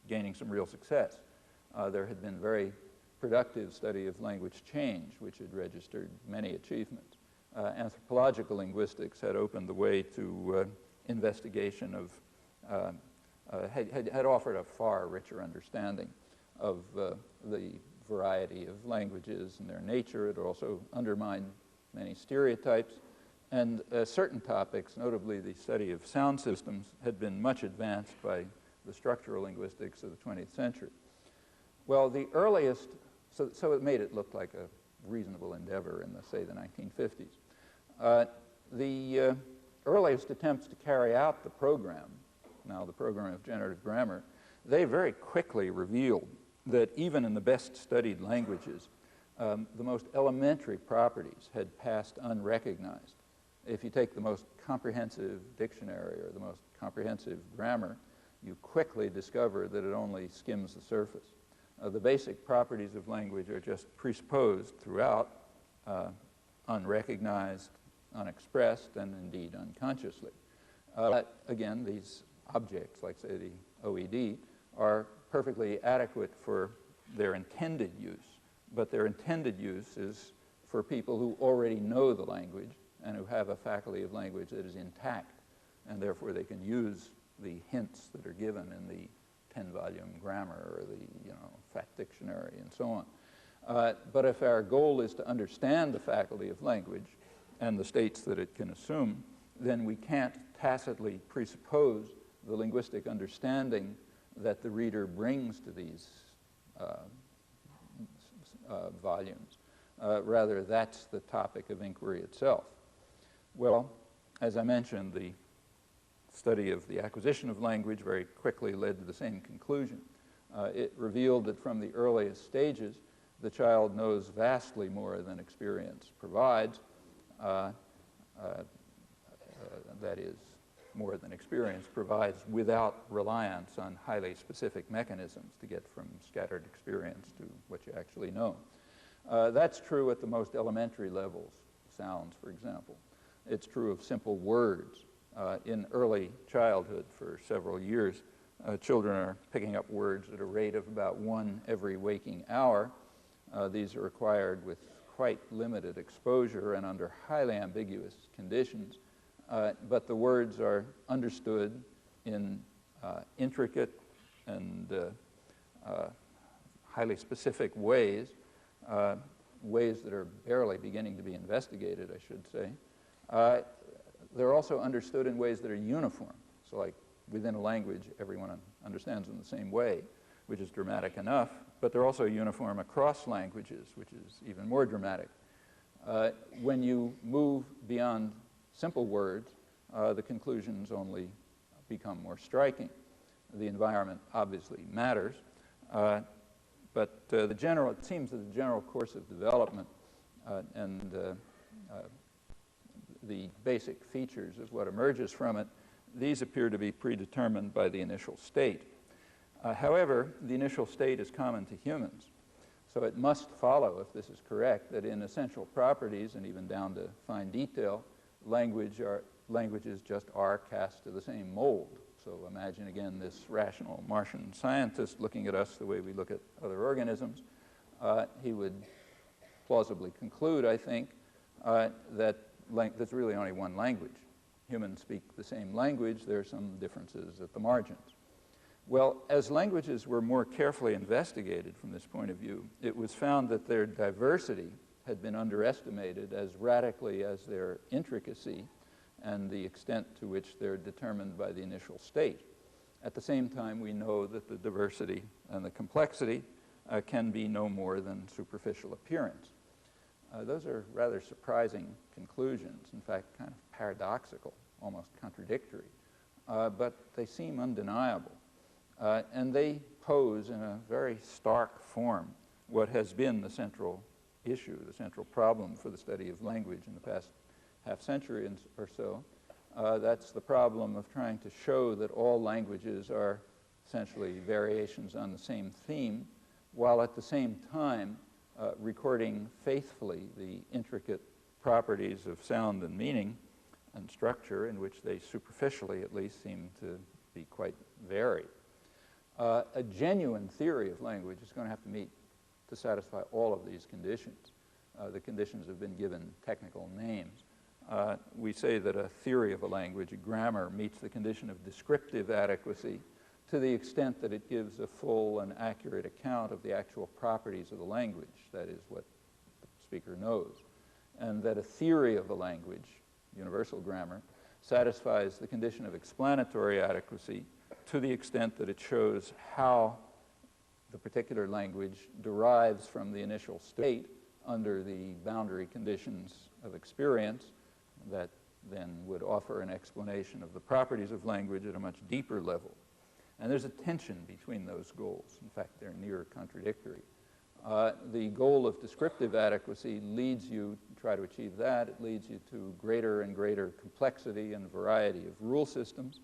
gaining some real success. There had been very productive study of language change, which had registered many achievements. Anthropological linguistics had opened the way to investigation of, had offered a far richer understanding of the variety of languages and their nature. It also undermined many stereotypes. And certain topics, notably the study of sound systems, had been much advanced by the structural linguistics of the 20th century. Well, the earliest, so it made it look like a reasonable endeavor in, say, the 1950s. The earliest attempts to carry out the program, now the program of generative grammar, they very quickly revealed that even in the best studied languages, the most elementary properties had passed unrecognized. If you take the most comprehensive dictionary or the most comprehensive grammar, you quickly discover that it only skims the surface. The basic properties of language are just presupposed throughout, unrecognized, unexpressed, and indeed unconsciously. But again, these objects, like say the OED, are perfectly adequate for their intended use, but their intended use is for people who already know the language and who have a faculty of language that is intact, and therefore they can use the hints that are given in the 10-volume grammar or the fat dictionary and so on. But if our goal is to understand the faculty of language and the states that it can assume, then we can't tacitly presuppose the linguistic understanding that the reader brings to these volumes. Rather, that's the topic of inquiry itself. Well, as I mentioned, the study of the acquisition of language very quickly led to the same conclusion. It revealed that from the earliest stages, the child knows vastly more than experience provides. That is, more than experience provides without reliance on highly specific mechanisms to get from scattered experience to what you actually know. That's true at the most elementary levels, sounds, for example. It's true of simple words. In early childhood, for several years, children are picking up words at a rate of about 1 every waking hour. These are acquired with quite limited exposure and under highly ambiguous conditions. But the words are understood in intricate and highly specific ways. ways that are barely beginning to be investigated, I should say. They're also understood in ways that are uniform. So like within a language, everyone understands them the same way, which is dramatic enough, but they're also uniform across languages, which is even more dramatic. When you move beyond simple words, the conclusions only become more striking. The environment obviously matters, but it seems that the general course of development and the basic features of what emerges from it, these appear to be predetermined by the initial state. However, the initial state is common to humans, so it must follow, if this is correct, that in essential properties and even down to fine detail, languages just are cast to the same mold. So imagine again this rational Martian scientist looking at us the way we look at other organisms. He would plausibly conclude, I think, that there's really only one language. Humans speak the same language. There are some differences at the margins. Well, as languages were more carefully investigated from this point of view, it was found that their diversity had been underestimated as radically as their intricacy and the extent to which they're determined by the initial state. At the same time, we know that the diversity and the complexity can be no more than superficial appearance. Those are rather surprising conclusions, in fact, kind of paradoxical, almost contradictory, but they seem undeniable. And they pose in a very stark form what has been the central issue, the central problem for the study of language in the past half century or so. That's the problem of trying to show that all languages are essentially variations on the same theme, while at the same time recording faithfully the intricate properties of sound and meaning and structure in which they superficially at least seem to be quite varied. A genuine theory of language is going to have to meet to satisfy all of these conditions. The conditions have been given technical names. We say that a theory of a language, a grammar, meets the condition of descriptive adequacy to the extent that it gives a full and accurate account of the actual properties of the language, that is, what the speaker knows. And that a theory of a language, universal grammar, satisfies the condition of explanatory adequacy to the extent that it shows how the particular language derives from the initial state under the boundary conditions of experience that then would offer an explanation of the properties of language at a much deeper level. And there's a tension between those goals. In fact, they're near contradictory. The goal of descriptive adequacy leads you to try to achieve that. It leads you to greater and greater complexity and variety of rule systems.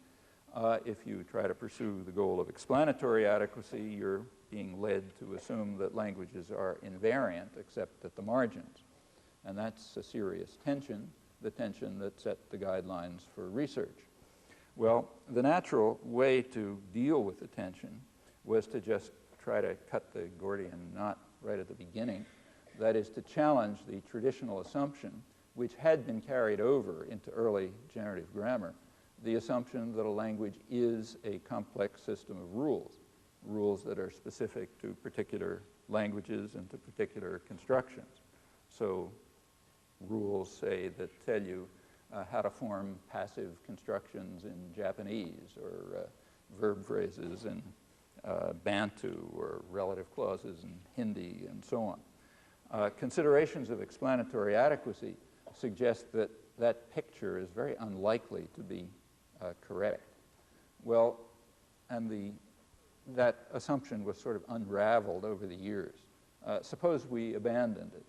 If you try to pursue the goal of explanatory adequacy, you're being led to assume that languages are invariant except at the margins. And that's a serious tension, the tension that set the guidelines for research. Well, the natural way to deal with the tension was to just try to cut the Gordian knot right at the beginning. That is to challenge the traditional assumption, which had been carried over into early generative grammar, the assumption that a language is a complex system of rules, rules that are specific to particular languages and to particular constructions. So rules, say, that tell you how to form passive constructions in Japanese, or verb phrases in Bantu, or relative clauses in Hindi, and so on. Considerations of explanatory adequacy suggest that that picture is very unlikely to be correct. Well, and that assumption was sort of unraveled over the years. Suppose we abandoned it.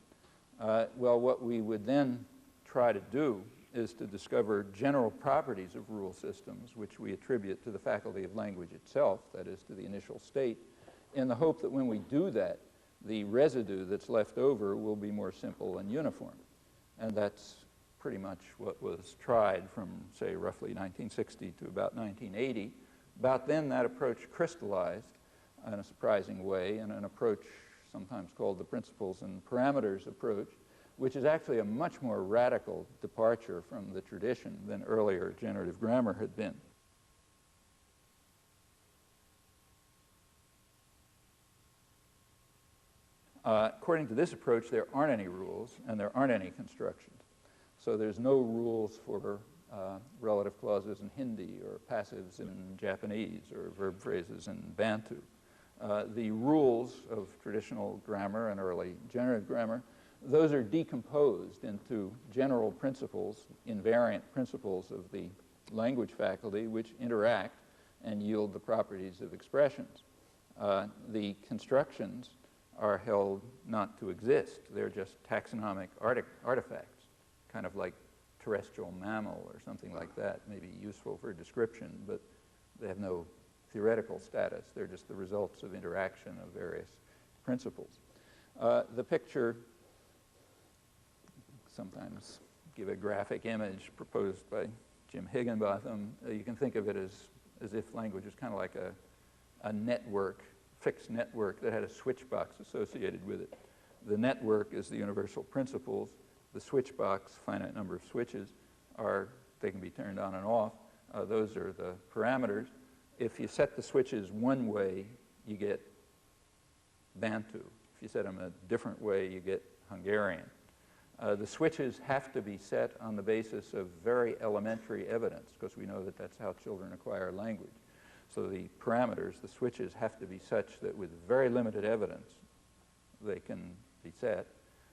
Well, what we would then try to do is to discover general properties of rule systems, which we attribute to the faculty of language itself, that is, to the initial state, in the hope that when we do that, the residue that's left over will be more simple and uniform. And that's pretty much what was tried from, say, roughly 1960 to about 1980. About then, that approach crystallized in a surprising way in an approach sometimes called the principles and parameters approach, which is actually a much more radical departure from the tradition than earlier generative grammar had been. According to this approach, there aren't any rules and there aren't any constructions. So there's no rules for relative clauses in Hindi or passives in Japanese or verb phrases in Bantu. The rules of traditional grammar and early generative grammar, those are decomposed into general principles, invariant principles of the language faculty, which interact and yield the properties of expressions. The constructions are held not to exist. They're just taxonomic artifacts, kind of like terrestrial mammal or something like that, maybe useful for description, but they have no theoretical status. They're just the results of interaction of various principles. The picture, sometimes give a graphic image proposed by Jim Higginbotham. You can think of it as if language is kind of like a network, fixed network that had a switch box associated with it. The network is the universal principles. The switch box, finite number of switches, they can be turned on and off. Those are the parameters. If you set the switches one way, you get Bantu. If you set them a different way, you get Hungarian. The switches have to be set on the basis of very elementary evidence, because we know that that's how children acquire language. So the parameters, the switches, have to be such that with very limited evidence, they can be set.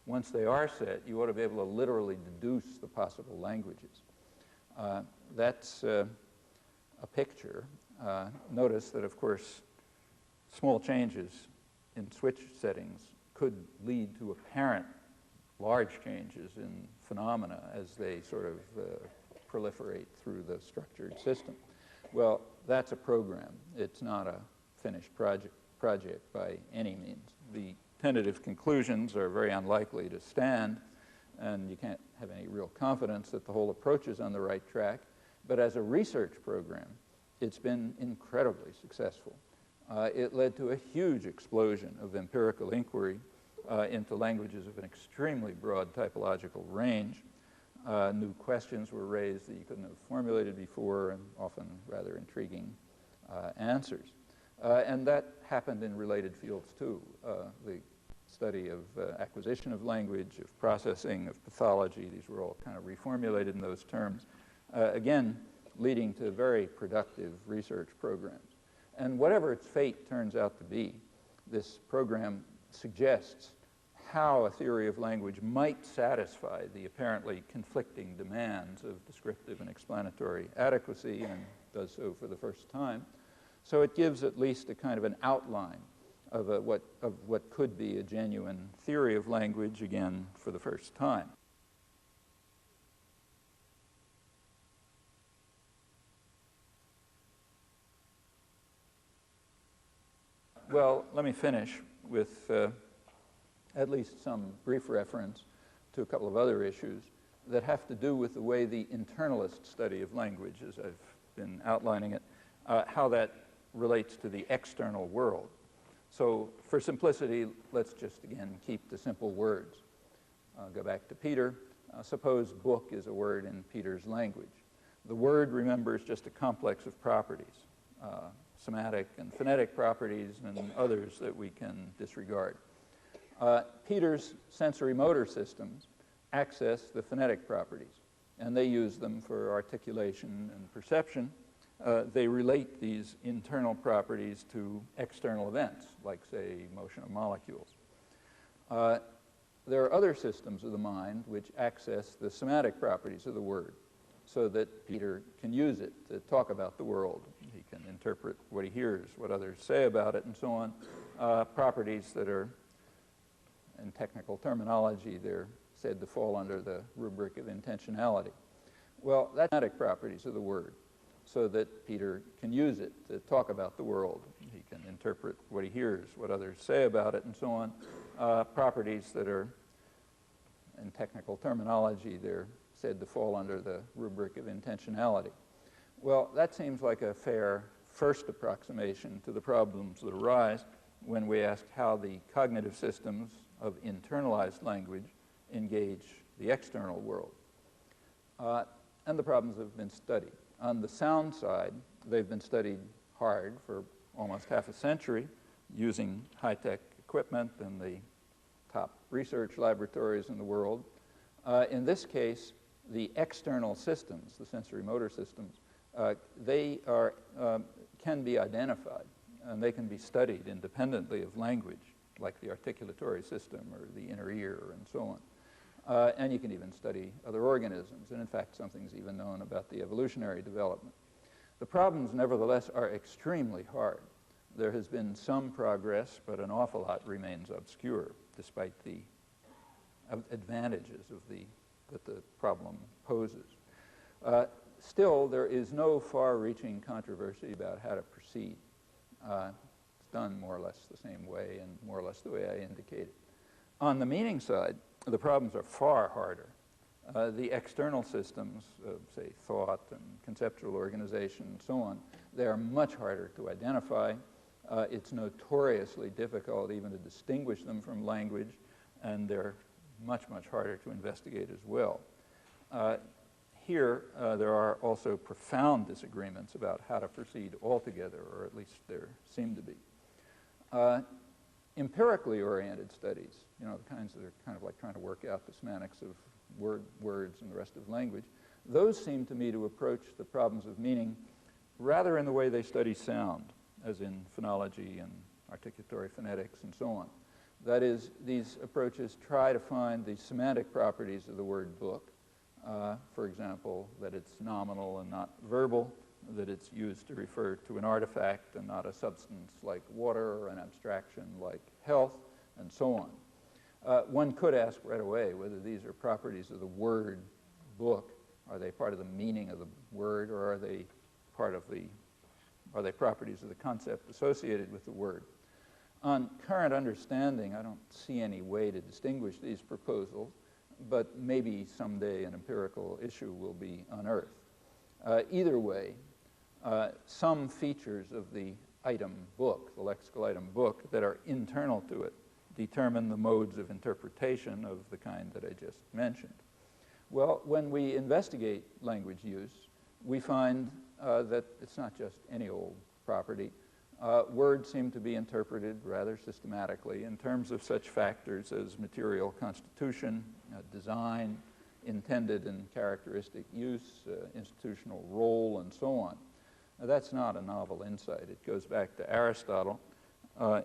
Once they are set, you ought to be able to literally deduce the possible languages. That's a picture. Notice that, of course, small changes in switch settings could lead to apparent large changes in phenomena as they sort of proliferate through the structured system. Well, that's a program. It's not a finished project by any means. The tentative conclusions are very unlikely to stand, and you can't have any real confidence that the whole approach is on the right track. But as a research program, it's been incredibly successful. It led to a huge explosion of empirical inquiry into languages of an extremely broad typological range. New questions were raised that you couldn't have formulated before, and often rather intriguing answers. And that happened in related fields too. The study of acquisition of language, of processing, of pathology, these were all kind of reformulated in those terms. Again, leading to very productive research programs. And whatever its fate turns out to be, this program suggests how a theory of language might satisfy the apparently conflicting demands of descriptive and explanatory adequacy, and does so for the first time. So it gives at least a kind of an outline of what could be a genuine theory of language, again, for the first time. Well, let me finish with at least some brief reference to a couple of other issues that have to do with the way the internalist study of language, as I've been outlining it, how that relates to the external world. So for simplicity, let's just, again, keep the simple words. Go back to Peter. Suppose book is a word in Peter's language. The word, remember, is just a complex of properties, semantic and phonetic properties and others that we can disregard. Peter's sensory motor systems access the phonetic properties, and they use them for articulation and perception. They relate these internal properties to external events, like, say, motion of molecules. There are other systems of the mind which access the somatic properties of the word, so that Peter can use it to talk about the world. He can interpret what he hears, what others say about it, and so on. Properties that are, in technical terminology, they're said to fall under the rubric of intentionality. Well, that's somatic properties of the word, so that Peter can use it to talk about the world. He can interpret what he hears, what others say about it, and so on. Properties that are, in technical terminology, they're said to fall under the rubric of intentionality. Well, that seems like a fair first approximation to the problems that arise when we ask how the cognitive systems of internalized language engage the external world. And the problems have been studied. On the sound side, they've been studied hard for almost half a century using high-tech equipment and the top research laboratories in the world. In this case, the external systems, the sensory motor systems, they can be identified, and they can be studied independently of language, like the articulatory system or the inner ear and so on. And you can even study other organisms, and in fact, something's even known about the evolutionary development. The problems, nevertheless, are extremely hard. There has been some progress, but an awful lot remains obscure, despite the advantages that the problem poses. Still, there is no far-reaching controversy about how to proceed. It's done more or less the same way and more or less the way I indicated. On the meaning side, the problems are far harder. The external systems, say thought and conceptual organization and so on, they are much harder to identify. It's notoriously difficult even to distinguish them from language, and they're much, much harder to investigate as well. Here, there are also profound disagreements about how to proceed altogether, or at least there seem to be. Empirically oriented studies, you know, the kinds that are kind of like trying to work out the semantics of words and the rest of language, those seem to me to approach the problems of meaning rather in the way they study sound, as in phonology and articulatory phonetics and so on. That is, these approaches try to find the semantic properties of the word book. For example, that it's nominal and not verbal, that it's used to refer to an artifact and not a substance like water or an abstraction like health, and so on. One could ask right away whether these are properties of the word book. Are they part of the meaning of the word, or are they properties of the concept associated with the word? On current understanding, I don't see any way to distinguish these proposals, but maybe someday an empirical issue will be unearthed. Either way, some features of the item book, the lexical item book, that are internal to it determine the modes of interpretation of the kind that I just mentioned. Well, when we investigate language use, we find that it's not just any old property. Words seem to be interpreted rather systematically in terms of such factors as material constitution, design, intended and characteristic use, institutional role, and so on. Now, that's not a novel insight. It goes back to Aristotle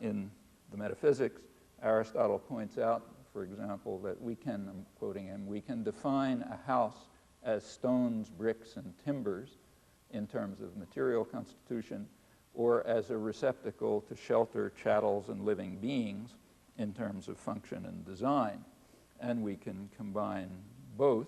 in the Metaphysics. Aristotle points out, for example, that we can, I'm quoting him, we can define a house as stones, bricks, and timbers in terms of material constitution, or as a receptacle to shelter chattels and living beings in terms of function and design. And we can combine both.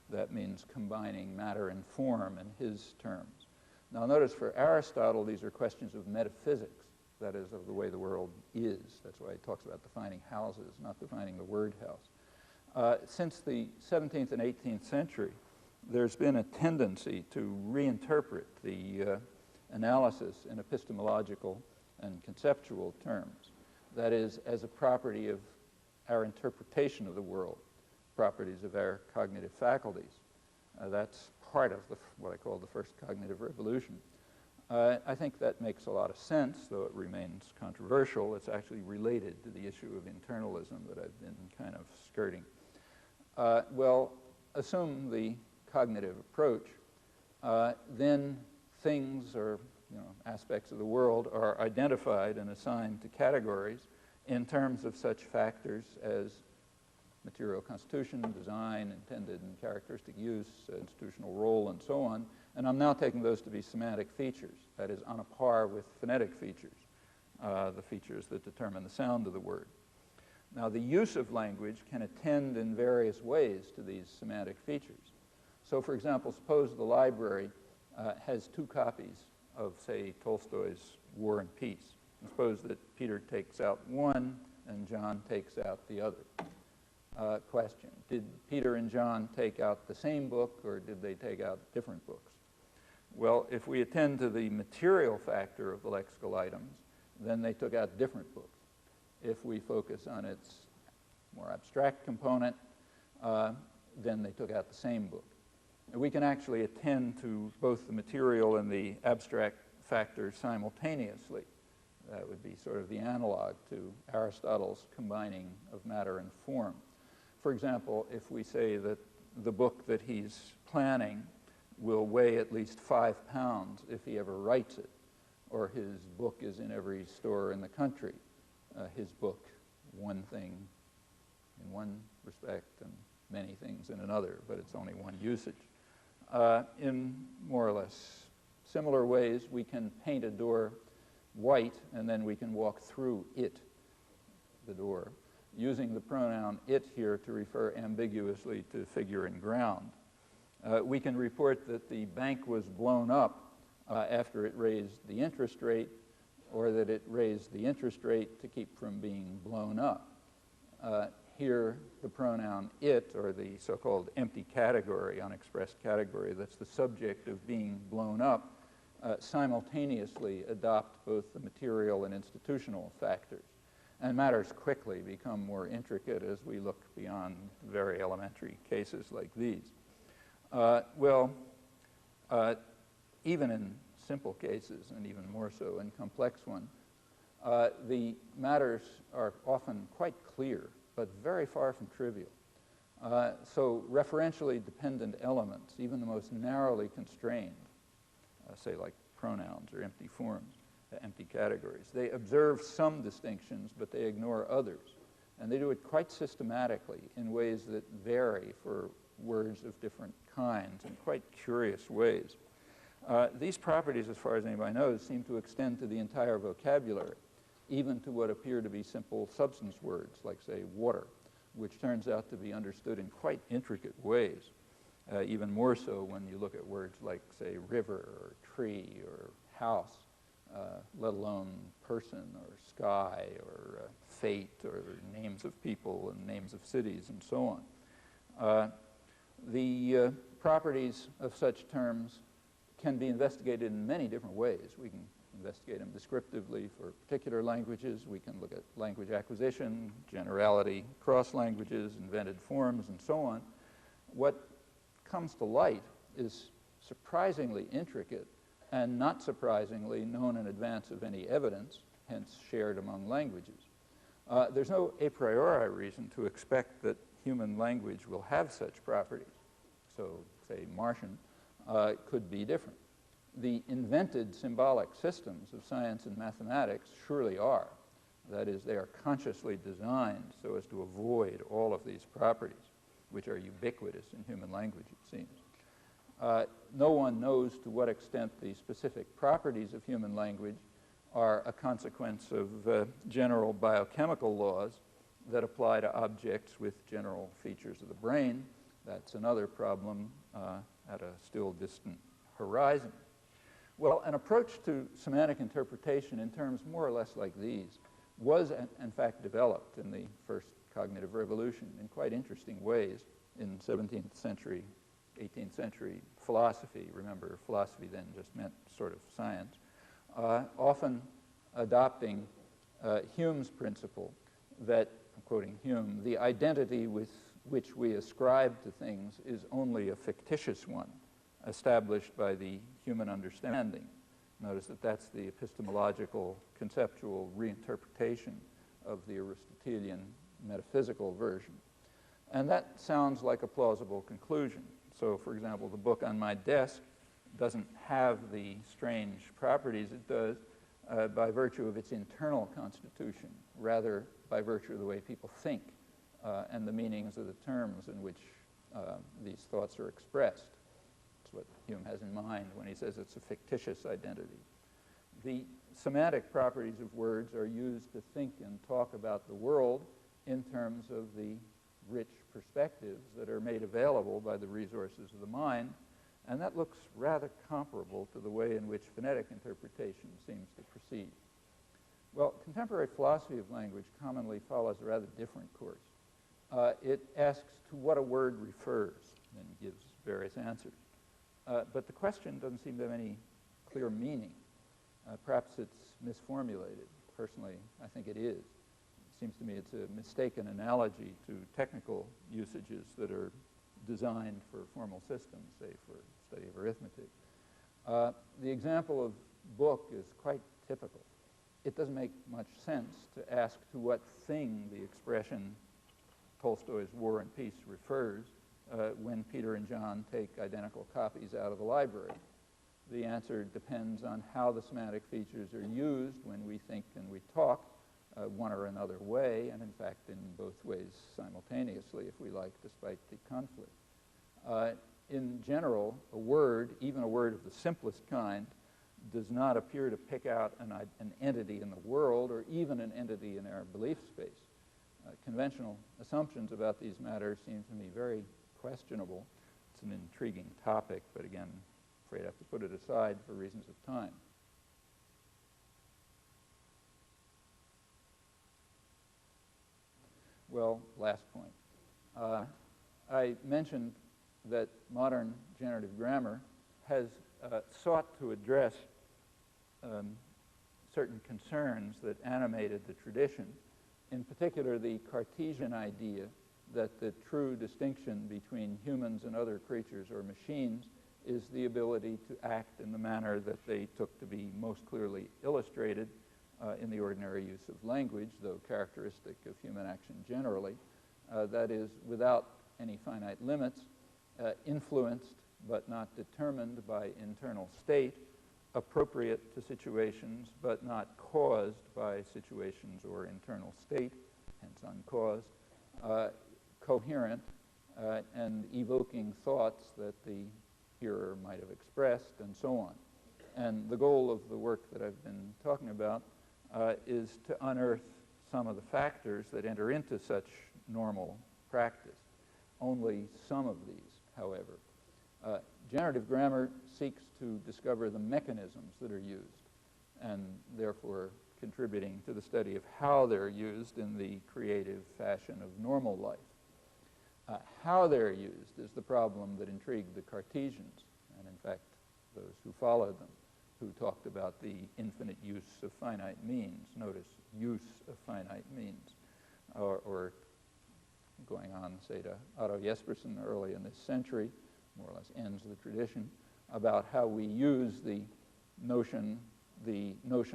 That means combining matter and form in his terms. Now notice for Aristotle, these are questions of metaphysics, that is, of the way the world is. That's why he talks about defining houses, not defining the word house. Since the 17th and 18th century, there's been a tendency to reinterpret the analysis in epistemological and conceptual terms. That is, as a property of our interpretation of the world, properties of our cognitive faculties. That's part of what I call the first cognitive revolution. I think that makes a lot of sense, though it remains controversial. It's actually related to the issue of internalism that I've been kind of skirting. Well, assume the cognitive approach, then things or aspects of the world are identified and assigned to categories in terms of such factors as material constitution, design, intended and characteristic use, institutional role, and so on. And I'm now taking those to be semantic features, that is, on a par with phonetic features, the features that determine the sound of the word. Now, the use of language can attend in various ways to these semantic features. So, for example, suppose the library has two copies of, say, Tolstoy's War and Peace. And suppose that Peter takes out one and John takes out the other. Question, did Peter and John take out the same book, or did they take out different books? Well, if we attend to the material factor of the lexical items, then they took out different books. If we focus on its more abstract component, then they took out the same book. And we can actually attend to both the material and the abstract factors simultaneously. That would be sort of the analog to Aristotle's combining of matter and form. For example, if we say that the book that he's planning will weigh at least 5 pounds if he ever writes it, or his book is in every store in the country, his book, one thing in one respect and many things in another, but it's only one usage. In more or less similar ways, we can paint a door white and then we can walk through it, the door, using the pronoun it here to refer ambiguously to figure and ground. We can report that the bank was blown up after it raised the interest rate, or that it raised the interest rate to keep from being blown up. Here, the pronoun it, or the so-called empty category, unexpressed category, that's the subject of being blown up, simultaneously adopt both the material and institutional factors. And matters quickly become more intricate as we look beyond very elementary cases like these. Even in simple cases, and even more so in complex ones, the matters are often quite clear, but very far from trivial. So referentially dependent elements, even the most narrowly constrained, say like pronouns or empty forms, empty categories, they observe some distinctions, but they ignore others. And they do it quite systematically in ways that vary for words of different kinds in quite curious ways. These properties, as far as anybody knows, seem to extend to the entire vocabulary, even to what appear to be simple substance words, like, say, water, which turns out to be understood in quite intricate ways, even more so when you look at words like, say, river or tree or house, let alone person or sky or fate or names of people and names of cities and so on. The properties of such terms can be investigated in many different ways. We can investigate them descriptively for particular languages. We can look at language acquisition, generality, cross languages, invented forms, and so on. What comes to light is surprisingly intricate and not surprisingly known in advance of any evidence, hence shared among languages. There's no a priori reason to expect that human language will have such properties. So, say, Martian could be different. The invented symbolic systems of science and mathematics surely are. That is, they are consciously designed so as to avoid all of these properties, which are ubiquitous in human language, it seems. No one knows to what extent the specific properties of human language are a consequence of general biochemical laws that apply to objects with general features of the brain. That's another problem at a still distant horizon. Well, an approach to semantic interpretation in terms more or less like these was, in fact, developed in the first cognitive revolution in quite interesting ways in 17th century, 18th century philosophy. Remember, philosophy then just meant sort of science. Often adopting Hume's principle that, I'm quoting Hume, the identity with which we ascribe to things is only a fictitious one established by the human understanding. Notice that that's the epistemological, conceptual reinterpretation of the Aristotelian metaphysical version. And that sounds like a plausible conclusion. So, for example, the book on my desk doesn't have the strange properties it does by virtue of its internal constitution, rather by virtue of the way people think and the meanings of the terms in which these thoughts are expressed. That's what Hume has in mind when he says it's a fictitious identity. The semantic properties of words are used to think and talk about the world in terms of the rich perspectives that are made available by the resources of the mind, and that looks rather comparable to the way in which phonetic interpretation seems to proceed. Well, contemporary philosophy of language commonly follows a rather different course. It asks to what a word refers and gives various answers. But the question doesn't seem to have any clear meaning. Perhaps it's misformulated. Personally, I think it is. It seems to me it's a mistaken analogy to technical usages that are designed for formal systems, say for study of arithmetic. The example of book is quite typical. it doesn't make much sense to ask to what thing the expression Tolstoy's War and Peace refers when Peter and John take identical copies out of the library. The answer depends on how the semantic features are used when we think and we talk one or another way, and in fact in both ways simultaneously, if we like, despite the conflict. In general, a word, even a word of the simplest kind, does not appear to pick out an entity in the world or even an entity in our belief space. Conventional assumptions about these matters seem to me very questionable. It's an intriguing topic, but again, I'm afraid I have to put it aside for reasons of time. Well, last point. I mentioned that modern generative grammar has sought to address certain concerns that animated the tradition, in particular the Cartesian idea that the true distinction between humans and other creatures or machines is the ability to act in the manner that they took to be most clearly illustrated in the ordinary use of language, though characteristic of human action generally. That is, without any finite limits, influenced but not determined by internal state, appropriate to situations but not caused by situations or internal state, hence uncaused, coherent, and evoking thoughts that the hearer might have expressed, and so on. And the goal of the work that I've been talking about is to unearth some of the factors that enter into such normal practice. Only some of these, however. Generative grammar seeks to discover the mechanisms that are used, and therefore contributing to the study of how they're used in the creative fashion of normal life. How they're used is the problem that intrigued the Cartesians, and in fact those who followed them, who talked about the infinite use of finite means. Notice, use of finite means. Or going on, say, to Otto Jespersen early in this century, more or less ends the tradition, about how we use the notion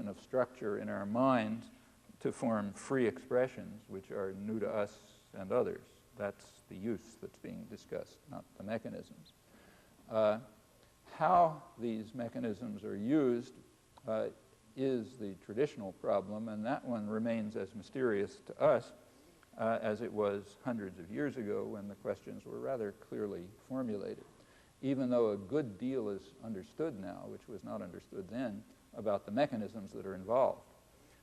of structure in our minds to form free expressions which are new to us and others. That's the use that's being discussed, not the mechanisms. How these mechanisms are used is the traditional problem, and that one remains as mysterious to us as it was hundreds of years ago when the questions were rather clearly formulated, even though a good deal is understood now, which was not understood then, about the mechanisms that are involved.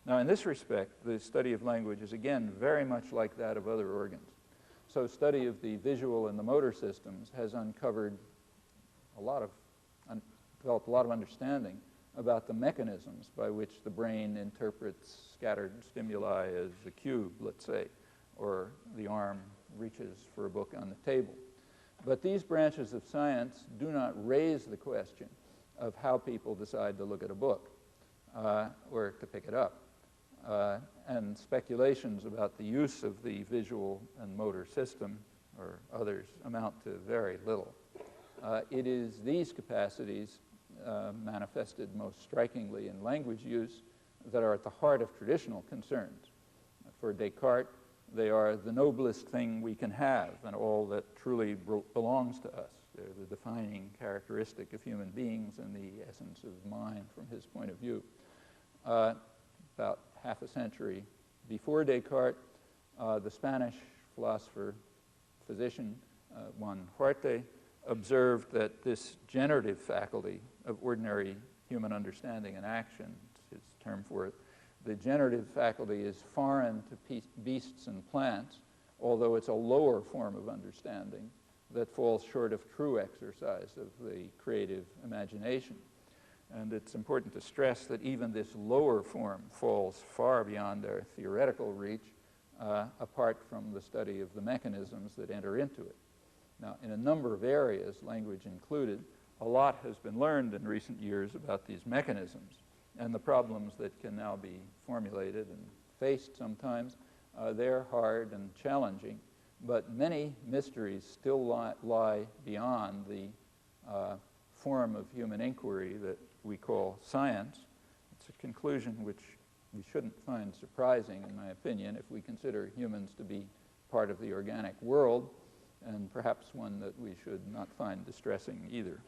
Now, in this respect, the study of language is, again, very much like that of other organs. So study of the visual and the motor systems has uncovered developed a lot of understanding about the mechanisms by which the brain interprets scattered stimuli as a cube, let's say, or the arm reaches for a book on the table. But these branches of science do not raise the question of how people decide to look at a book or to pick it up. And speculations about the use of the visual and motor system or others amount to very little. It is these capacities manifested most strikingly in language use that are at the heart of traditional concerns. For Descartes, they are the noblest thing we can have and all that truly belongs to us. They're the defining characteristic of human beings and the essence of mind from his point of view. About half a century before Descartes, the Spanish philosopher, physician, Juan Huarte, observed that this generative faculty of ordinary human understanding and action, his term for it, the generative faculty is foreign to beasts and plants, although it's a lower form of understanding that falls short of true exercise of the creative imagination. And it's important to stress that even this lower form falls far beyond our theoretical reach, apart from the study of the mechanisms that enter into it. Now, in a number of areas, language included, a lot has been learned in recent years about these mechanisms and the problems that can now be formulated and faced sometimes. They're hard and challenging, but many mysteries still lie beyond the form of human inquiry that we call science. It's a conclusion which we shouldn't find surprising, in my opinion, if we consider humans to be part of the organic world, and perhaps one that we should not find distressing either.